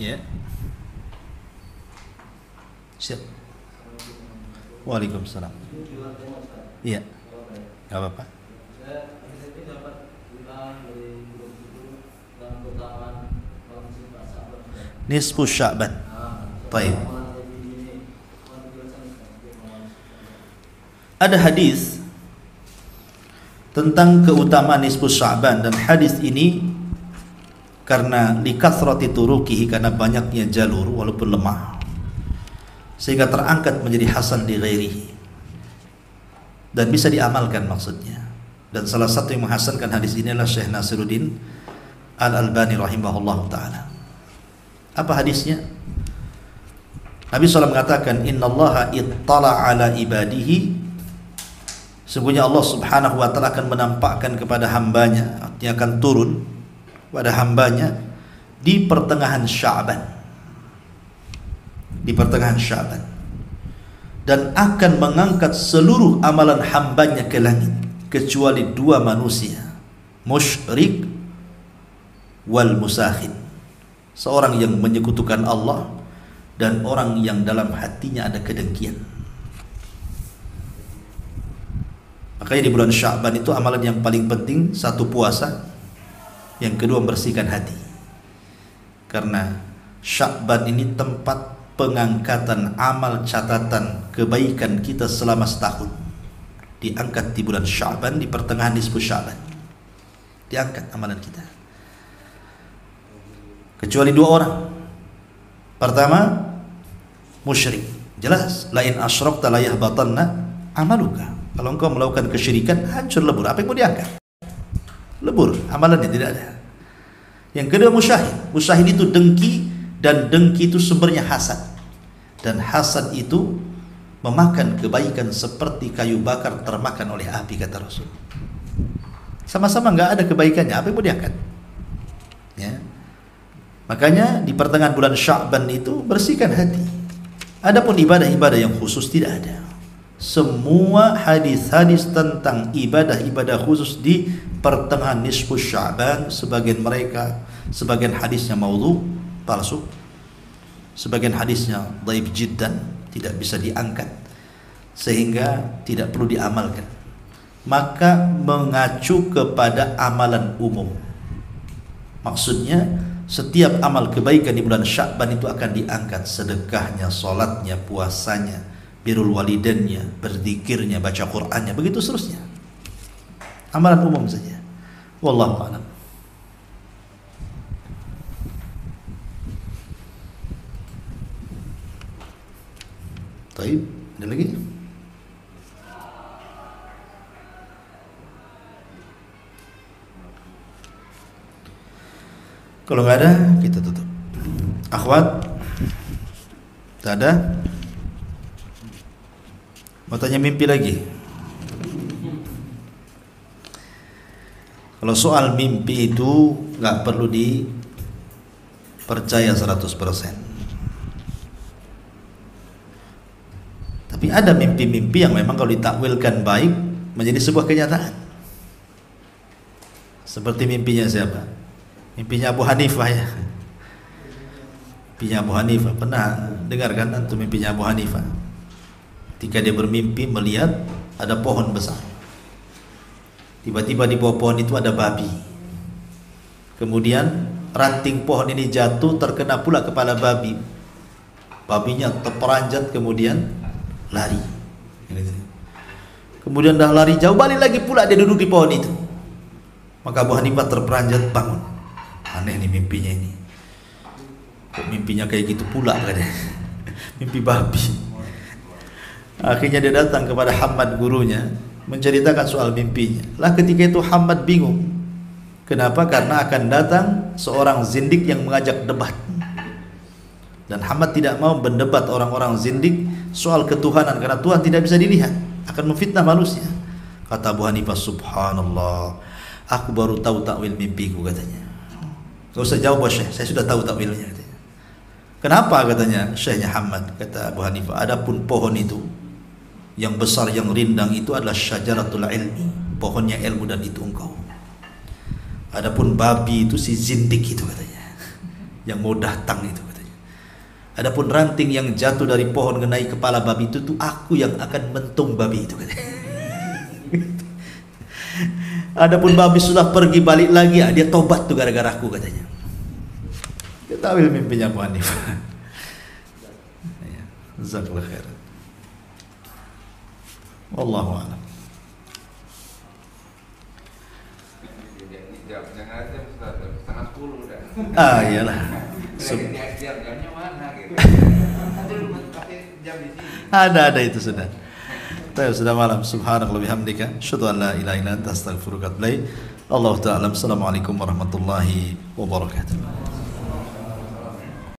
Ya. Siap. Waalaikumsalam. Iya. Enggak apa-apa. Nisfu Sya'ban. Baik. Ada hadis tentang keutamaan nisfu Sya'ban, dan hadis ini karena likathrati turuqihi, karena banyaknya jalur walaupun lemah, sehingga terangkat menjadi hasan di ghairihi dan bisa diamalkan maksudnya. Dan salah satu yang menghasankan hadis ini adalah Syekh Nasiruddin Al-Albani rahimahullah ta'ala. Apa hadisnya? Nabi SAW mengatakan, innallaha ittala ala ibadihi, sesungguhnya Allah subhanahu wa ta'ala akan menampakkan kepada hambanya, artinya akan turun pada hambanya di pertengahan Sya'ban, di pertengahan Sya'ban, dan akan mengangkat seluruh amalan hambanya ke langit kecuali dua manusia, musyrik wal musakhin, seorang yang menyekutukan Allah dan orang yang dalam hatinya ada kedengkian. Makanya di bulan Sya'ban itu amalan yang paling penting, satu puasa, yang kedua membersihkan hati. Karena Sya'ban ini tempat pengangkatan amal catatan kebaikan kita selama setahun. Diangkat di bulan Sya'ban, di pertengahan nisfu Sya'ban, diangkat amalan kita. Kecuali dua orang. Pertama, musyrik. Jelas, lain asyrakta la yahbatanna amaluka. Kalau engkau melakukan kesyirikan, hancur lebur. Apa yang mau diangkat? Lebur, amalannya tidak ada. Yang kedua, musyahid. Musyahid itu dengki, dan dengki itu sumbernya hasad. Dan hasad itu memakan kebaikan seperti kayu bakar termakan oleh api, kata Rasul. Sama-sama nggak ada kebaikannya, apa yang mau diangkat? Ya. Makanya di pertengahan bulan Sya'ban itu bersihkan hati. Adapun ibadah-ibadah yang khusus tidak ada. Semua hadis-hadis tentang ibadah-ibadah khusus di pertengahan nisfu Sya'ban, sebagian hadisnya maudhu, palsu, sebagian hadisnya dhaif jiddan, tidak bisa diangkat, sehingga tidak perlu diamalkan. Maka mengacu kepada amalan umum. Maksudnya setiap amal kebaikan di bulan Sya'ban itu akan diangkat, sedekahnya, salatnya, puasanya, birrul walidainnya, berzikirnya, baca Qur'annya, begitu seterusnya. Amalan umum saja. Wallahu a'lam. Baik, ada lagi? Kalau nggak ada, kita tutup. Akhwat, tak ada? Mau tanya mimpi lagi? Kalau soal mimpi itu nggak perlu dipercaya 100%. Tapi ada mimpi-mimpi yang memang kalau ditakwilkan baik menjadi sebuah kenyataan. Seperti mimpinya siapa? Mimpinya Abu Hanifah, ya. Mimpinya Abu Hanifah, pernah dengar kan antum mimpinya Abu Hanifah? Ketika dia bermimpi melihat ada pohon besar. Tiba-tiba di bawah pohon itu ada babi. Kemudian ranting pohon ini jatuh, terkena pula kepala babi. Babinya terperanjat, kemudian lari. Kemudian dah lari jauh, balik lagi pula dia duduk di pohon itu. Maka Abu Hanifah terperanjat, bangun. Aneh nih mimpinya ini. Kok mimpinya kayak gitu pula, katanya. mimpi babi. Akhirnya dia datang kepada Hammad gurunya, menceritakan soal mimpinya. Lah ketika itu Hammad bingung. Kenapa? Karena akan datang seorang zindik yang mengajak debat. Dan Hammad tidak mau berdebat orang-orang zindik soal ketuhanan, karena Tuhan tidak bisa dilihat, akan memfitnah manusia. Kata Abu Hanifah, subhanallah, aku baru tahu takwil mimpiku, katanya. Gak usah jawab Syekh, saya sudah tahu takwilnya, katanya. Kenapa, katanya Syekhnya Hammad? Kata Abu Hanifah, adapun pohon itu yang besar, yang rindang itu adalah syajaratul ilmi, pohonnya ilmu, dan itu engkau. Adapun babi itu si zindik itu, katanya, yang mau datang itu, katanya. Adapun ranting yang jatuh dari pohon mengenai kepala babi itu tuh aku yang akan mentung babi itu, katanya. Adapun babi sudah pergi balik lagi, dia tobat tuh gara-gara aku, katanya. Ketahui mimpinya Abu Hanifah. Jazakallahu khair. Wallahu a'lam.
Jangan jam 9:30 udah.
Iyalah.
Jamnya mana gitu. Pakai jam di sini.
Ada itu sudah. Sudah malam. Subhanakallah bihamdika, asyhadu an la ilaha illa anta, astaghfiruka wa atubu ilaik. Allahu ta'ala. Assalamualaikum warahmatullahi wabarakatuh.